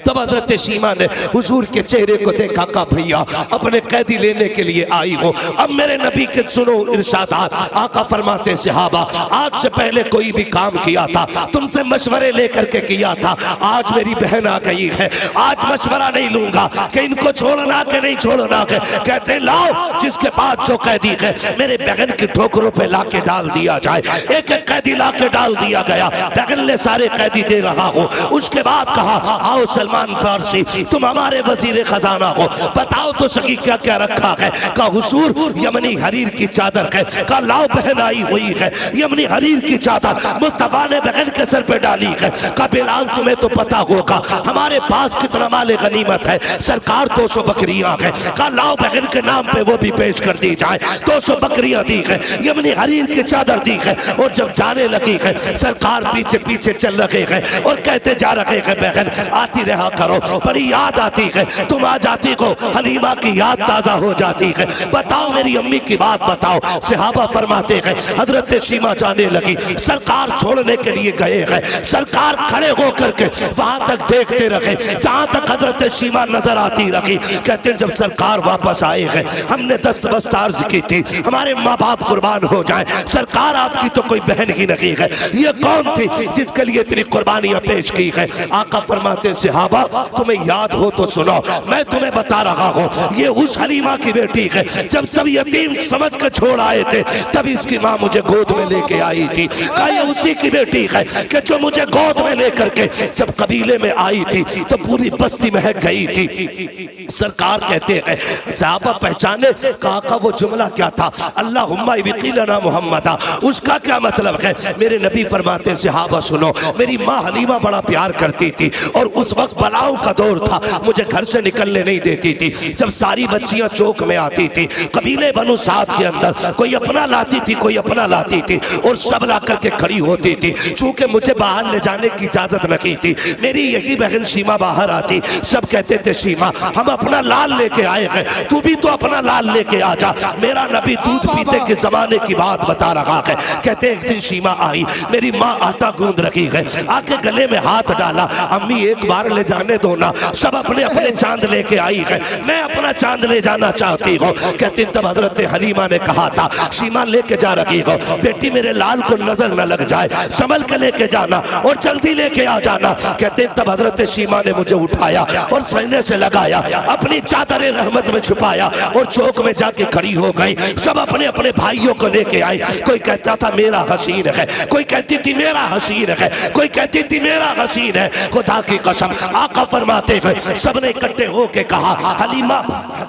तब हजरत शीमा ने हुजूर के चेहरे को देखा, का भैया अपने कैदी लेने के लिए आई हो। अब मेरे नबी के सुनो इरशादात, आका फरमाते सहाबा, आज से पहले कोई भी काम किया था तुमसे मशवरे लेकर के किया था, आज मेरी बहन आ गई है, आज मशवरा नहीं लूंगा कि इनको छोड़ना के नहीं छोड़ना के। कहते लाओ जिसके पास जो कैदी है मेरे बहन की ठोकरों पे ला के डाल दिया जाए। एक एक कैदी ला के डाल दिया गया, बहन ने सारे कैदी दे रहा हो। उसके बाद कहा आओ सलमान फारसी तुम हमारे वजीर खजाना हो, बताओ तो सही क्या क्या रखा है? का हुजूर यमनी हरीर की चादर है। का लाओ बहन आई हुई है, यमनी हरीर की चादर मुस्तफा ने बहन के सर पे डाली है। का बिलाल तुम्हें तो पता होगा हमारे पास कितना माले गनीमत है, सरकार 200 बकरियां है। का लाओ बहन के नाम पे वो भी पेश कर दी जाए, 200 बकरियां दी है, यमनी हरीर की चादर दी है। और जब जाने लगी है सरकार पीछे पीछे चल रहे हैं और कहते जा रहे हैं बहन आती रहा करो, बड़ी याद आती है, तुम आ जाती को हलीमा की याद ताजा हो जाती है। बताओ मेरी अम्मी की बात बताओ। सहाबा फरमाते हैं हजरत सीमा जाने लगी, सरकार छोड़ने के लिए गए हैं, सरकार खड़े होकर के वहां तक देखते रहे जहां तक हजरत सीमा नजर आती रही। कहते हैं जब सरकार वापस आए हैं, हमने दस्तबस्त अर्ज की थी हमारे माँ बाप कुर्बान हो जाए, सरकार आपकी तो कोई बहन ही नहीं है, ये कौन थी जिसके लिए इतनी कुर्बानियां पेश की है? आका फरमाते सहाबा तुम्हें याद हो तो सुनो, मैं तुम्हें बता रहा हूँ ये उस हलीमा की बेटी है, जब सब यतीम समझ कर छोड़ आए थे तब इसकी माँ मुझे गोद में लेके आई थी। कहा ये उसी की बेटी है कि जो मुझे गोद में लेकर के जब कबीले में आई थी तो पूरी बस्ती महक गई थी। सरकार कहते हैं सहाबा पहचाने, कहा वो जुमला क्या था? अल्लाहुम्मा इब्क़िलना मुहम्मदा, उसका क्या मतलब है? मेरे नबी फरमाते सहाबा सुनो, मेरी माँ हलीमा बड़ा प्यार करती थी और उस वक्त बलाओं का दौर था, मुझे घर से निकलने नहीं देती थी। जब सारी बच्चियां चौक में आती थी, कबीले बनु साद के अंदर कोई अपना लाती थी कोई अपना लाती थी और सब ला करके खड़ी होती थी। चूंकि मुझे बाहर ले जाने की इजाजत नहीं थी, मेरी यही बहन सीमा बाहर आती, सब कहते थे सीमा हम अपना लाल लेके आए हैं, तू भी तो अपना लाल लेके आ जा। मेरा नबी दूध पीते के जमाने की बात बता रहा है। कहते एक दिन सीमा आई, मेरी माँ आटा गूंद रही है, आके गले में हाथ डाला, अम्मी एक बार ले जाने दो ना, सब अपने अपने चांद लेके आई है, मैं अपना चांद ले जाना चाहती हूँ। कहती तब हजरत हलीमा ने कहा था सीमा लेके जा रही हो, बेटी मेरे लाल को नजर न लग जाए, संभल के लेके जाना और जल्दी लेके आ जाना। कहते तब हजरत सीमा ने मुझे उठाया और सीने से लगाया, अपनी चादर रहमत में छुपाया और चौक में जाके खड़ी हो गई। सब अपने अपने भाइयों को लेके आई, कोई कहता था मेरा हसीन है, कोई कहती थी मेरा हसीन है, कोई कहती थी मेरा हसीन है। खुदा की कसम आका फरमाते हैं सबने इकट्ठे होके कहा हलीमा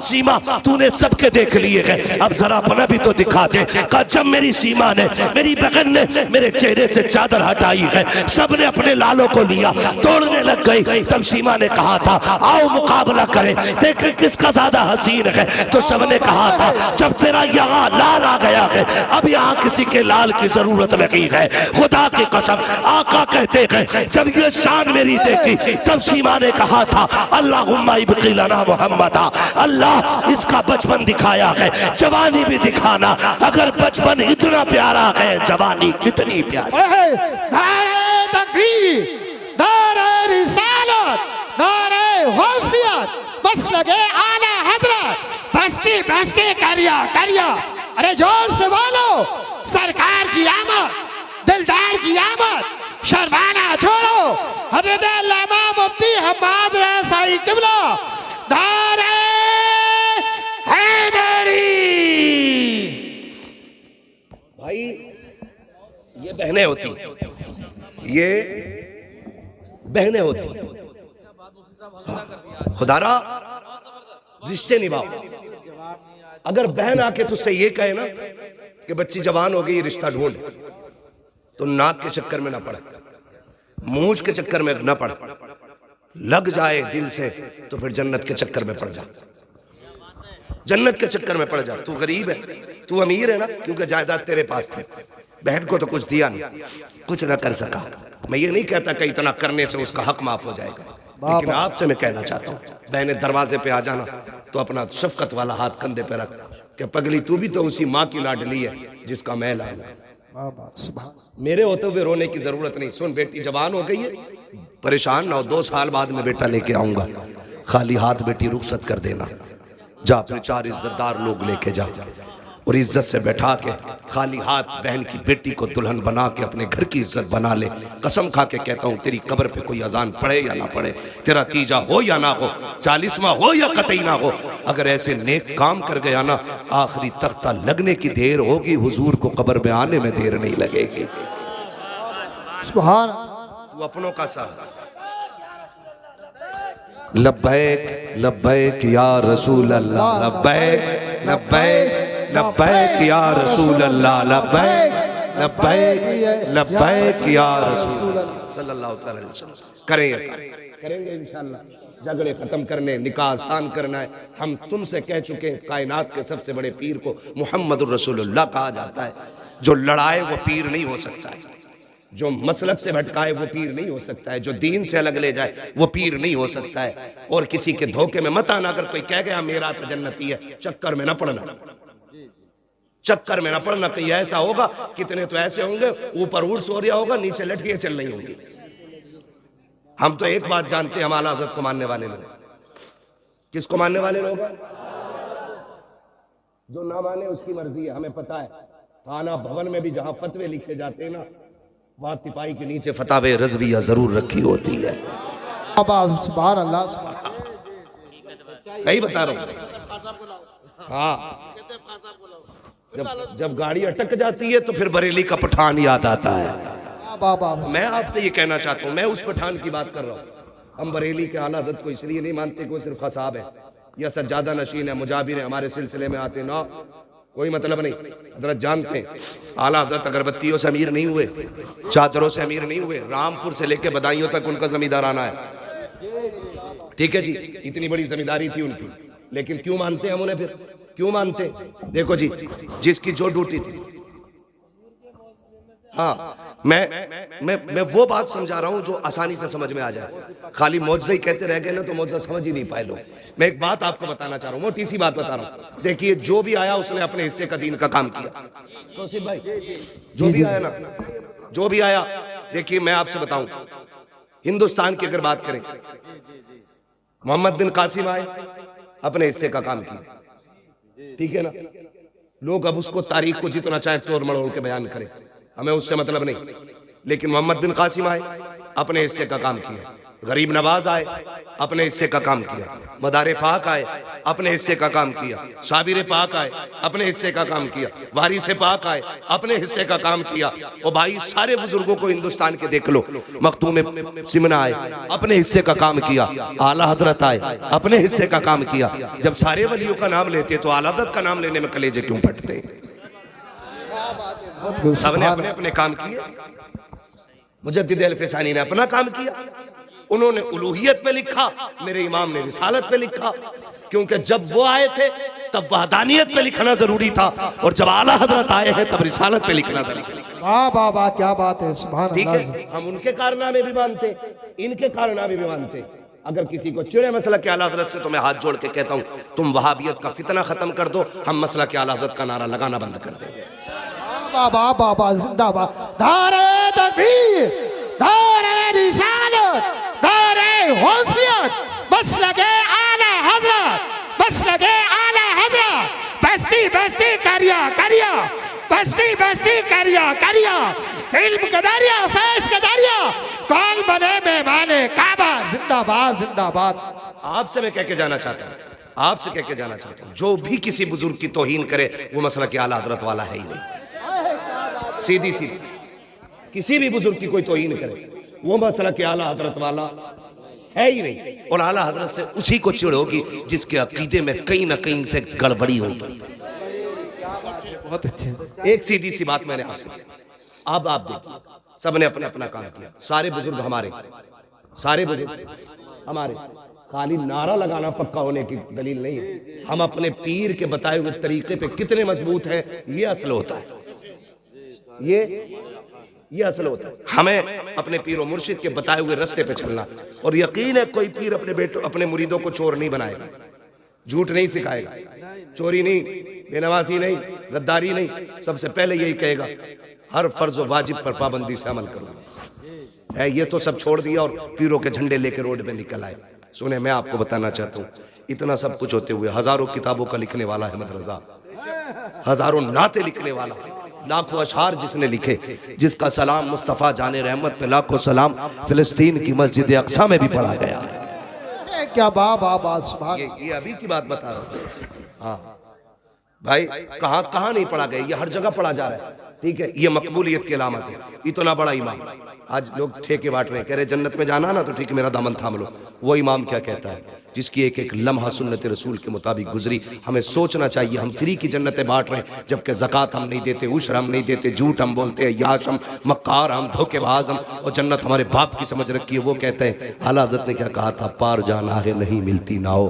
सीमा तूने सबके देख लिए हैं, अब जरा अपना भी तो दिखा दे। कहा जब मेरी सीमा ने मेरी बहन ने मेरे चेहरे से चादर हटाई है, सबने अपने लालों को लिया, तोड़ने लग गई। तब सीमा ने कहा था आओ मुकाबला करें, देखें किसका ज्यादा हसीन है। तो सबने कहा था जब तेरा यहाँ लाल आ गया है, अब यहाँ किसी के लाल की जरूरत नहीं है। खुदा की कसम आका कहते हैं जब ये शान मेरी देखी तब सीमा ने कहा था अल्लाहुम्मा इब्क़िलना मुहम्मदा, अल्लाह इसका बचपन दिखाया है, जवानी भी दिखाना। अगर बचपन इतना प्यारा है जवानी कितनी प्यारी। नारे तकबीर, नारे रिसालत, नारे गौसियत, बस लगे आला हजरत, बस्ती बस्ती करिया करिया। अरे जोर से बोलो सरकार की आमद, दिलदार की आमद, शर्माना छोड़ो। हजरत अल्लामा मुफ्ती हम्माद रसाई किबला नारे हैदरी। भाई ये बहनें होती, ये बहनें होती, खुदारा रिश्ते निभाओ। अगर बहन आके तुझसे ये कहे ना कि बच्ची जवान हो गई रिश्ता ढूंढ, तो नाक के चक्कर में ना पड़, मूंछ के चक्कर में ना पड़, लग जाए दिल से तो फिर जन्नत के चक्कर में पड़ जा, जन्नत के चक्कर में पड़ जा। तू गरीब है, तू अमीर है ना, क्योंकि जायदाद तेरे पास थी, बहन को तो कुछ दिया नहीं, कुछ ना कर सका। मैं ये नहीं कहता कि इतना करने से उसका हक माफ हो जाएगा, लेकिन आपसे मैं कहना चाहता हूँ बहने दरवाजे पे आ जाना तो अपना शफकत वाला हाथ कंधे पे रख कि पगली तू भी तो उसी माँ की लाडली है जिसका मैं लाल है, मेरे होते हुए रोने की जरूरत नहीं। सुन बेटी जवान हो गई है, परेशान ना हो, 2 साल बाद में बेटा लेके आऊंगा, खाली हाथ बेटी रुखसत कर देना, जा फिर 4 इज्जतदार लोग लेके जा और इज्जत से बैठा के खाली हाथ बहन की बेटी को दुल्हन बना के अपने घर की इज्जत बना ले। कसम खा के कहता हूँ तेरी कब्र पे कोई अजान पढ़े या ना पढ़े, तेरा तीजा हो या ना हो, 40वां हो या कतई ना हो, अगर ऐसे नेक काम कर गया ना आखिरी तख्ता लगने की देर होगी, हुजूर को कब्र में आने में देर नहीं लगेगी। सुभान तू अपनों का साथ लब्बैक लब्बैक या रसूल अल्लाह, लब्बैक लब्बैक लब्बैक या रसूल अल्लाह, लब्बैक लब्बैक लब्बैक या रसूल अल्लाह सल्लल्लाहु अलैहि वसल्लम। करेंगे इंशाअल्लाह। झगड़े खत्म करने, निकाह आसान करना है। हम तुमसे कह चुके हैं कायनात के सबसे बड़े पीर को मुहम्मदुर रसूलुल्लाह कहा जाता है, जो लड़ाए वो पीर नहीं हो सकता है। जो मसलक से भटकाए वो पीर नहीं हो सकता है, जो दीन से अलग ले जाए वो पीर नहीं हो सकता है। और किसी के धोखे में मत आना। अगर कोई कह गया मेरा तो जन्नती है, चक्कर में ना पड़ना, चक्कर में ना पड़ना। कहीं ऐसा होगा, कितने तो ऐसे होंगे ऊपर उर्स हो रहा होगा, नीचे लठियां चल रही होंगी। हम तो एक बात जानते हैं, हम आला हज़रत को मानने वाले लोग। किसको मानने वाले लोग? जो ना माने उसकी मर्जी है, हमें पता है। थाना भवन में भी जहां फतवे लिखे जाते हैं ना, वहां तिपाही के नीचे फतावे रज़विया जरूर रखी होती है। सुभान अल्लाह, सही बता रहा हूं। हाँ, जब गाड़ी अटक जाती है तो फिर बरेली का पठान याद आता है। मैं आपसे ये कहना चाहता हूं, मैं उस पठान की बात कर रहा हूं। हम बरेली के आला हज़रत को इसलिए नहीं मानते कि वो सिर्फ खसाब है या सज्जादा नशीन है, मुजाबिर है, हमारे सिलसिले में आते ना, कोई मतलब नहीं। हजरत जानते हैं आला हज़रत अगरबत्तियों से अमीर नहीं हुए, चादरों से अमीर नहीं हुए, रामपुर से लेके बदायूं तक उनका जमींदाराना है। ठीक है जी, इतनी बड़ी जमींदारी थी उनकी, लेकिन क्यों मानते हम उन्हें? फिर क्यों मानते? देखो जी, जिसकी जो ड्यूटी थी। हाँ, मैं वो बात समझा रहा हूं जो आसानी से समझ में आ जाए। खाली मौजज़ा ही कहते रह गए ना तो मौजज़ा समझ ही नहीं पाए लोग। मैं एक बात आपको बताना चाह रहा हूं, मोटी सी बात बता रहा हूं। देखिए, जो भी आया उसने अपने हिस्से का दीन का काम किया। तो सिर्फ भाई, जो भी आया ना, जो भी आया, देखिए मैं आपसे बताऊं, हिंदुस्तान की अगर बात करें, मोहम्मद बिन कासिम आए, अपने हिस्से का काम किया। ठीक है ना? लोग अब उसको तारीख को जितना चाहे तोड़ मड़ोड़ के बयान करें, हमें उससे मतलब नहीं। लेकिन मोहम्मद बिन कासिम आए, अपने हिस्से का काम किया। गरीब नवाज आए, अपने हिस्से का काम किया। मदारे पाक आए, अपने हिस्से का काम किया। साबिर पाक आए, अपने हिस्से का काम किया। वारिस पाक आए, अपने हिस्से का काम किया। और भाई, सारे बुजुर्गों को हिंदुस्तान के देख लो। मखदूम सिमना आए, अपने हिस्से का काम किया। आला हजरत आए, अपने हिस्से का काम किया। जब सारे वलियों का नाम लेते तो आला हजरत का नाम लेने में कलेजे क्यों फटते? सबने अपने अपने काम किए। मुजद्दिद अल-फ़सानी ने अपना काम किया। उन्होंने उलूहियत पे लिखा, मेरे इमाम ने रिसालत पे लिखा। क्योंकि जब वो आए थे तब वहदानियत पे लिखना जरूरी था, और जब आला हजरत आए हैं तब रिसालत पे लिखना जरूरी है। वाह वाह वाह, क्या बात है, सुभान ठीक अल्लाह। है, हम उनके कारनामे भी मानते, इनके कारनामे भी मानते। अगर किसी को चिड़े मसला के आला हजरत से, तो मैं हाथ जोड़ के कहता हूँ, तुम वहाबियत का फितना खत्म कर दो, हम मसला के आला हजरत का नारा लगाना बंद कर देंगे। बाबा बाबा जिंदाबाद। दारे तकबीर, दारे रिसालत, दारे होशियत, बस लगे आला हजरत, बस लगे आला हजरत। बस्ती बस्ती करिया करिया, बस्ती बस्ती करिया करिया, इल्म का दरिया, फैज़ का दरिया, कौन बने मेहमाने काबा। जिंदाबाद जिंदाबाद। आपसे मैं कह के जाना चाहता हूँ, आपसे कह के जाना चाहता हूँ, जो भी किसी बुजुर्ग की तौहीन करे वो मसला के आला हजरत वाला है ही नहीं। सीधी सीधी किसी भी बुजुर्ग की कोई तौहीन करे वो मसला के आला हजरत वाला है ही नहीं। और आला हजरत से उसी को चिढ़ होगी जिसके अकीदे में कहीं ना कहीं से गड़बड़ी होगी। बहुत अच्छे। एक सीधी सी बात मैंने आपसे की। अब आप देखिए, सबने अपना अपना काम किया। सारे बुजुर्ग हमारे, सारे बुजुर्ग हमारे। खाली नारा लगाना पक्का होने की दलील नहीं है। हम अपने पीर के बताए हुए तरीके पे कितने मजबूत हैं, ये असल होता है। ये असल होता है। हमें अपने पीर और मुर्शिद के बताए हुए रास्ते पे चलना। और यकीन है कोई पीर अपने बेटों, अपने मुरीदों को चोर नहीं बनाएगा, झूठ नहीं सिखाएगा, चोरी नहीं, बेनमाजी नहीं, गद्दारी नहीं। सबसे पहले यही कहेगा, हर फर्ज व वाजिब पर पाबंदी से अमल करो। है ये तो सब छोड़ दिया और पीरों के झंडे लेके रोड पे निकल आए। सुने, मैं आपको बताना चाहता हूँ, इतना सब कुछ होते हुए हजारों किताबों का लिखने वाला अहमद रजा, हजारों नाते लिखने वाला, लाखों अशार जिसने लिखे, जिसका सलाम मुस्तफ़ा जाने रहमत पे लाखों सलाम फिलिस्तीन की मस्जिद अक्सा में भी पढ़ा गया है। क्या बाबा सुभान। ये अभी की बात बता रहा हूँ। हाँ भाई, कहाँ कहाँ नहीं पढ़ा गया, ये हर जगह पढ़ा जा रहा है। ठीक है, ये मकबूलियत की अलामत है। इतना बड़ा इमाम, आज लोग ठेके बांट रहे हैं, कह रहे जन्नत में जाना ना तो ठीक है मेरा दामन थाम लो। वो इमाम क्या कहता है, जिसकी एक एक लम्हा सुन्नत रसूल के मुताबिक गुजरी। हमें सोचना चाहिए, हम फ्री की जन्नतें बांट रहे हैं, जबकि ज़कात हम नहीं देते, उश्र हम नहीं देते, झूठ हम बोलते हैं, याश हम, मक्कार हम, धोखेबाज हम, और जन्नत हमारे बाप की समझ रखी है। वो कहते हैं, आला हज़रत ने क्या कहा था, पार जाना है नहीं मिलती नाओ,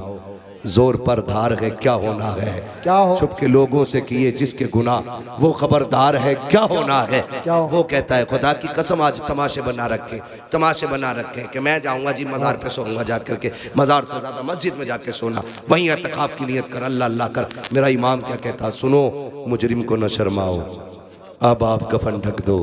जोर पर धार है क्या होना है, क्या हो छुप के लोगों से किए जिसके गुनाह वो खबरदार है क्या होना है। क्या हो? वो कहता है खुदा की कसम आज तमाशे बना रखे कि मैं जाऊंगा जी मज़ार पे सोऊंगा जा करके, मज़ार से ज़्यादा मस्जिद में जाके सोना, वहीं एतकाफ़ की नियत कर, अल्लाह अल्लाह कर। मेरा इमाम क्या कहता, सुनो मुजरिम को न शर्माओ, अब आप कफन ढक दो,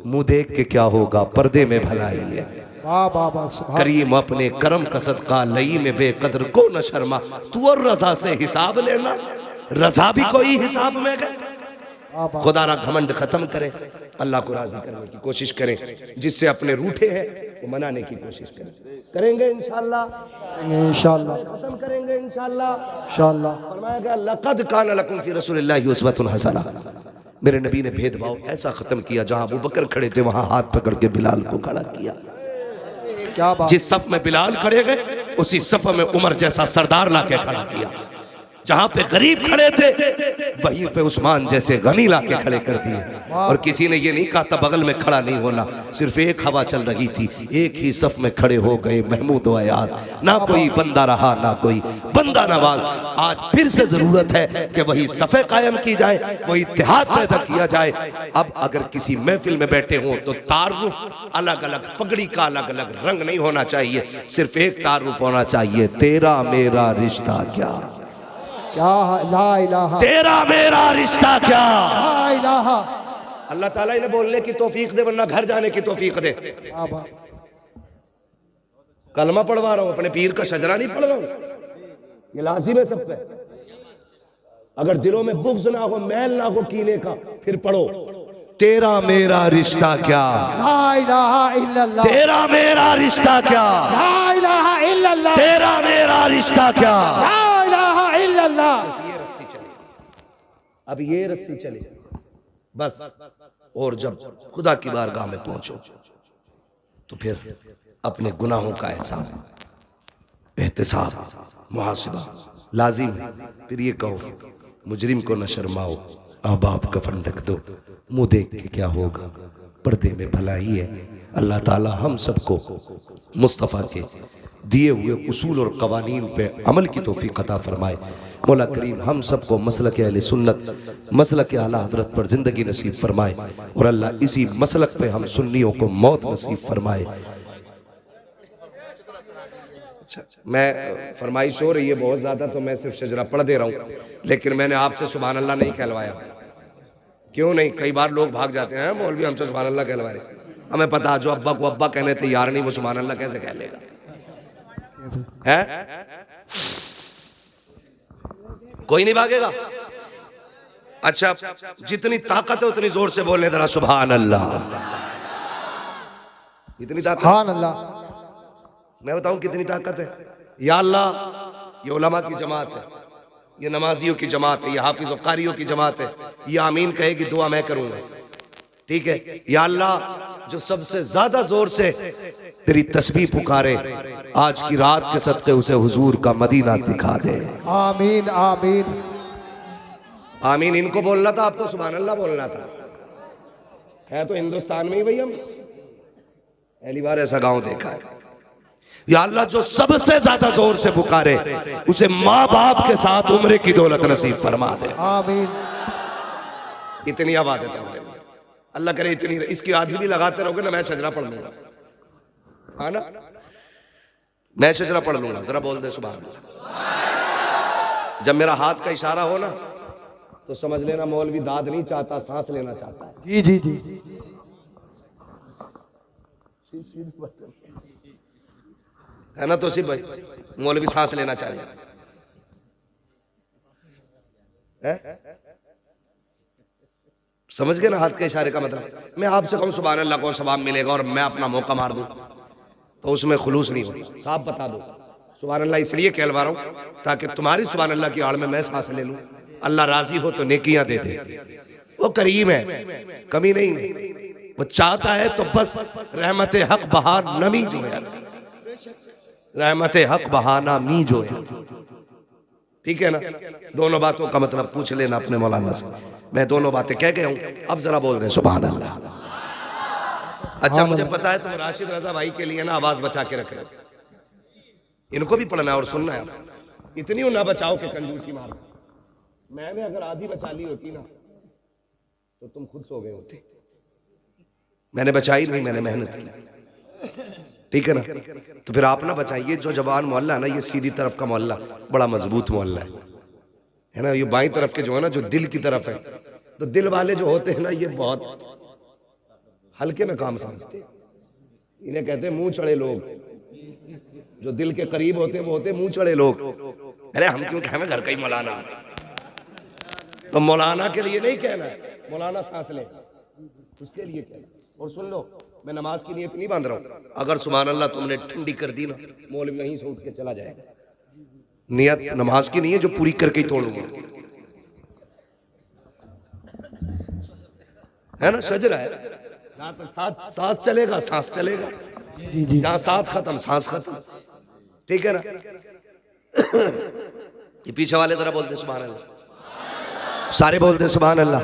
मुँह देख के क्या होगा, पर्दे में भलाई है। वाह वाह वाह सुभान करीम अपने करम का सदका लई में बेकदर को न शर्मा, तू और रजा से हिसाब लेना, रजा भी कोई हिसाब में गए। वाह वाह खुदा रा घमंड खत्म करें, अल्लाह को राजी करने की कोशिश करें, जिससे अपने रूठे हैं वो मनाने की कोशिश करेंगे इंशाअल्लाह, इंशाअल्लाह खत्म करेंगे इंशाअल्लाह। इंशाअल्लाह। फरमाया गया लक़द कान लकुम फी रसूलिल्लाहि उस्वतुन हसना, मेरे नबी ने भेदभाव ऐसा खत्म किया, जहां अबू बकर खड़े थे वहां हाथ पकड़ के बिलाल को खड़ा किया। क्या बात। जिस सफ में बिलाल खड़े गए उसी सफ में उमर जैसा सरदार लाके खड़ा किया, जहां पे गरीब खड़े थे वहीं पे उस्मान जैसे गनी लाके खड़े कर दिए। और किसी ने ये नहीं कहा था बगल में खड़ा नहीं होना, सिर्फ एक हवा चल रही थी, एक ही सफ में खड़े हो गए महमूद व अयाज, ना कोई बंदा रहा ना कोई बंदा नवाज। आज फिर से जरूरत है कि वही सफ़े कायम की जाए, वही इत्तेहाद पैदा किया जाए। अब अगर किसी महफिल में बैठे हों तो तारुफ अलग अलग, पगड़ी का अलग अलग रंग नहीं होना चाहिए, सिर्फ एक तारुफ होना चाहिए, तेरा मेरा रिश्ता क्या, क्या ला इलाहा, तेरा मेरा रिश्ता क्या। ला इलाहा। अल्लाह ताला इन्हें बोलने की तौफीक दे, वरना घर जाने की तौफीक दे। वाह वाह। कलमा पढ़वा रहा हूं, अपने पीर का शजरा नहीं पढ़ रहा हूं, ये लाजिम है सब पे। अगर दिलों में बुग़्ज़ ना हो, मैल ना हो कीने का, फिर पढ़ो तेरा मेरा रिश्ता क्या, ला इलाहा इल्लल्लाह, तेरा मेरा रिश्ता क्या, ला इलाहा इल्लल्लाह, तेरा मेरा रिश्ता क्या। ला इलाहा इल्लल्लाह। ये रस्सी चले, अब ये रस्सी चले बस। और जब खुदा की बारगाह में पहुंचो तो फिर अपने गुनाहों का एहसास, एहतिसाब, मुहासिबा लाजिम है। फिर ये कहो मुजरिम को न शर्माओ, अब आप कफन ढक दो, मुंह देख के क्या होगा, पर्दे में भलाई है। अल्लाह ताला हम सबको मुस्तफ़ा के दिए हुए उसूल और कवानीन पे अमल की तौफीक अता फरमाए। मौला करीम हम सबको मसलक अहले सुन्नत, मसलक आला हज़रत पर ज़िंदगी नसीब फरमाए, और अल्लाह इसी मसलक पे हम सुन्नियों को मौत नसीब फरमाए। मैं फरमाइश हो रही है बहुत ज़्यादा, तो मैं सिर्फ शजरा पढ़ दे रहा हूँ, लेकिन मैंने आपसे सुभान अल्लाह नहीं कहलवाया। क्यों नहीं? कई बार लोग भाग जाते हैं, मौलवी हमसे सुभान अल्लाह कहलवा रहे, हमें पता जो अब्बा को अब्बा कहने तैयार नहीं, वो सुभान अल्लाह कैसे कह लेगा है? कोई नहीं भागेगा। अच्छा, जितनी ताकत है उतनी जोर से बोलने जरा सुभान अल्लाह। इतनी ताकत, सुभान अल्लाह। मैं बताऊं कितनी ताकत है। या अल्लाह, ये उलमा की जमात है, ये नमाजियों की जमात है, ये हाफिज और कारियों की जमात है, ये आमीन कहेगी दुआ मैं करूंगा, ठीक है। या अल्लाह, जो सबसे ज्यादा जोर से तेरी तस्बीह पुकारे, आज की रात के सदक़े उसे हुजूर का मदीना दिखा दे। आमीन आमीन आमीन इनको बोलना था, आपको सुभान अल्लाह बोलना था। है तो हिंदुस्तान में ही भाई, हम पहली बार ऐसा गांव देखा है। या अल्लाह, जो सबसे ज्यादा जोर से पुकारे उसे माँ बाप के साथ उम्र की दौलत नसीब फरमा दे। आमीन। इतनी आवाज है तुम्हारे में, अल्लाह करे इतनी, इसकी आधी भी लगाते रहोगे ना, मैं शजरा पढ़ लूंगा, हाँ ना, मैं शजरा पढ़ लूंगा। जरा बोल दे सुभान अल्लाह। जब मेरा हाथ का इशारा हो ना तो समझ लेना मौलवी दाद नहीं चाहता, सांस लेना चाहता है। जी जी जी। है ना तौसीफ भाई, मौलवी सांस लेना चाह रहे हैं, समझ गए ना हाथ के इशारे का मतलब। मैं आपसे कहूं सुभान अल्लाह को सवाब मिलेगा और मैं अपना मौका मार दूं तो उसमें खुलूस नहीं होता। साफ बता दो सुभान अल्लाह इसलिए कहलवा रहा हूं ताकि तुम्हारी सुभान अल्लाह की आड़ में मैं सांस ले लूं। अल्लाह राजी हो तो नेकियां दे दे, वो करीम है, कमी नहीं है, वो चाहता है तो बस रहमत हक बहा नमी जो है, रहमत हक बहाना मी जो है, ठीक है ना। दोनों बातों का मतलब पूछ लेना अपने मौलाना से। मैं दोनों बातें कह गया हूं, अब जरा बोल दे सुभान अल्लाह। अच्छा, मुझे पता है तुम राशिद रजा भाई के लिए ना आवाज बचा के रख रहे हो, इनको भी पढ़ना है और सुनना है। इतनी हो ना बचाओ कि कंजूसी मार दो। मैंने अगर आधी बचा ली होती ना तो तुम खुद सो गए होते। मैंने बचाई नहीं, मैंने मेहनत की, ठीक है ना। तो फिर आप ना बचाइए। जो जवान मोहल्ला है ना, ये सीधी तरफ का मोहल्ला बड़ा मजबूत मोहल्ला है ना। ये बाईं तरफ के जो है ना, जो दिल की तरफ है, तो दिल वाले जो होते हैं ना, ये बहुत हल्के में काम समझते हैं। इन्हें कहते हैं मुंह चढ़े लोग। जो दिल के करीब होते हैं वो होते हैं मुंह चढ़े लोग। अरे हम क्यों कहें घर का ही मौलाना, तो मौलाना के लिए नहीं कहना है, मौलाना सांस ले उसके लिए कहना। और सुन लो, मैं नमाज की नियत नहीं बांध रहा हूं। अगर सुभान अल्लाह तुमने ठंडी कर दी ना, मौलवी यहीं से उठ के चला जाएगा। नियत नमाज की नहीं है जो पूरी करके ही तोड़ूंगा, है ना। शजरा है, जहां तक सांस चलेगा सांस चलेगा, जी जी जहां सांस खत्म सांस खत्म, ठीक है ना। ये पीछे वाले तरह बोलते सुभान अल्लाह, सारे बोलते सुभान अल्लाह।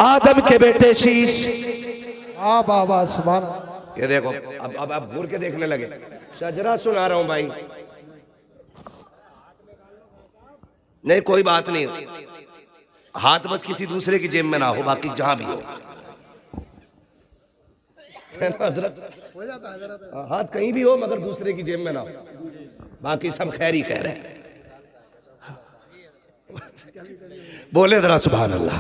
आदम के बेटे शीश, वाह वाह वाह सुभान अल्लाह। ये देखो, अब घूर के देखने लगे। शजरा सुना रहा हूं भाई, नहीं कोई बात नहीं, हाथ बस किसी दूसरे की जेब में ना हो, बाकी जहां भी हो। हजरत हाथ कहीं भी हो मगर दूसरे की जेब में ना हो, बाकी सब खैर ही खैर है। बोले जरा सुभान अल्लाह।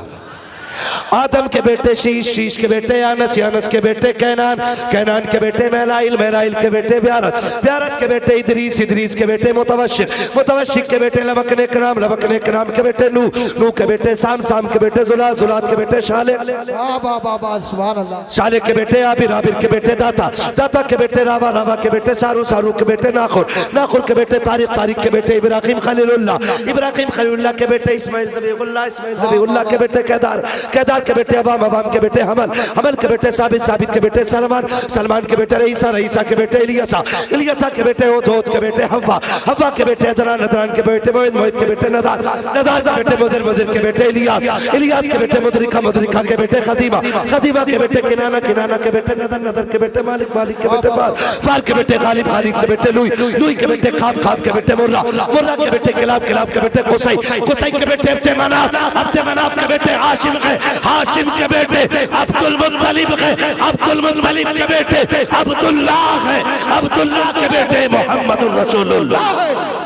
आदम के बेटे शीश, शीश के बेटे यानस, यानस के बेटे कैनान, कैनान के बेटे महलाइल, महलाइल के बेटे ब्यारत, ब्यारत के बेटे इदरीस, इदरीस के बेटे मुतवशिक, मुतवशिक के बेटे लबकने कराम, लबकने कराम के बेटे नू, नू के बेटे साम, साम के बेटे जुलात, जुलात के बेटे शाले, वाह वाह वाह वाह सुभान अल्लाह। शाले के बेटे आबिर, आबिर के बेटे दाता, दाता के बेटे रावा, रावा के बेटे सारू, सारू के बेटे नाखुर, नाखुर के बेटे तारिक, तारिक के बेटे इब्राहिम खलीलुल्लाह, इब्राहिम खलीलुल्लाह के बेटे इस्माइल ज़बीहुल्लाह, इस्माइल ज़बीहुल्लाह के बेटे केदार, केदार के बेटे अवाम, अवाम के बेटे हमल, हमल के बेटे साबित, साबित के बेटे सलमान, सलमान के बेटे रईसा, रईसा के बेटे इलियासा, इलियासा के बेटे ओद के बेटे हव्वा, हव्वा के बेटे अदनान, अदनान के बेटे मोहित, मोहित के बेटे नदार, नदार के बेटे मुदर, मुदर के बेटे इलियास, इलियास के बेटे मुदरिका, मुदरिका के बेटे खदीमा, खदीमा के बेटे किनाना, किनाना के बेटे नदर, नदर के बेटे मालिक, मालिक के बेटे फार, फार के बेटे गालिब, गालिब के बेटे लुई, लुई के बेटे खाब, खाब के बेटे मुर्रा, मुर्रा के बेटे किलाब, किलाब के बेटे कुसै, कुसै के बेटे अब्दे मनाफ, अब्दे मनाफ के बेटे हाशिम है, हाशिम के बेटे अब्दुल मुत्तलिब है, अब्दुल मुत्तलिब के बेटे अब्दुल्लाह है, अब्दुल्लाह के बेटे मोहम्मदुर रसूलुल्लाह।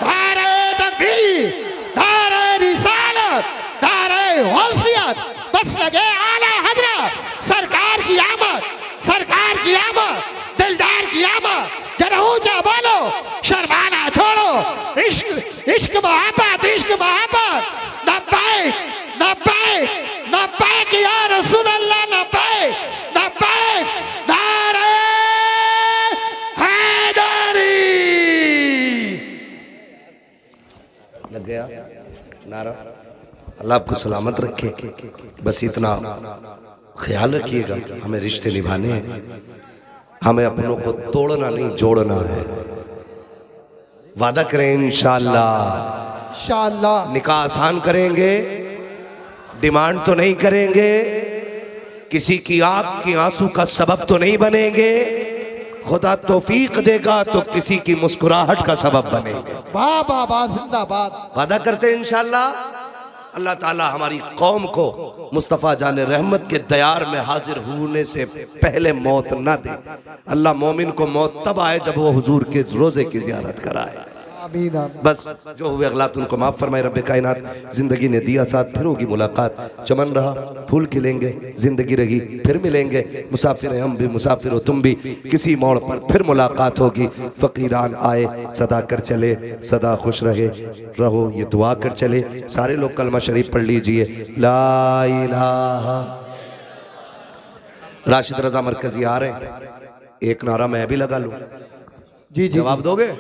धारे तकबीर, धारे रिसालत, धारे गौसियत, बस लगे आला हजरत सरकार की आमद, सरकार की आमद, दिलदार की आमद। जरा ऊंचा बोलो, शर्माना छोड़ो, इश्क इश्क मोहब्बत, इश्क मोहब्बत। नब्बैक नब्बैक नब्बैक या रसूल अल्लाह, नब्बैक नब्बैक। नारे हैदरी। लग गया नारा। अल्लाह आपको सलामत रखे। बस इतना ख्याल रखिएगा, हमें रिश्ते निभाने हैं, हमें अपनों को तोड़ना नहीं जोड़ना है। वादा करें इंशाअल्लाह, इंशाअल्लाह निकाह आसान करेंगे, डिमांड तो नहीं करेंगे, किसी की आंख की आंसू का सबब तो नहीं बनेंगे, खुदा तौफीक देगा तो किसी की मुस्कुराहट का सबब बनेंगे। वाह वाह वाह जिंदाबाद। वादा करते हैं इंशाअल्लाह। अल्लाह ताला हमारी कौम को मुस्तफ़ा जान रहमत के दयार में हाजिर होने से पहले मौत ना दे। अल्लाह मोमिन को मौत तब आए जब वो हुजूर के रोज़े की ज़ियारत कराए। आमीन आमीन। बस जो हुए अगलात उनको माफ़ फरमाए रब्बे कायनात। ज़िंदगी ने दिया साथ, फिर होगी मुलाकात, चमन रहा फूल खिलेंगे, ज़िंदगी रही फिर मिलेंगे। मुसाफिर हम भी, मुसाफिर हो तुम भी, किसी मोड़ पर फिर मुलाकात होगी। फ़कीरान आए सदा कर चले, सदा खुश रहे रहो ये दुआ कर चले। सारे लोग कलमा शरीफ पढ़ लीजिए, ला इलाहा। राशिद रज़ा मरकज़ी आ रहे हैं, एक नारा मैं भी लगा लूँ, जी जी जवाब दोगे?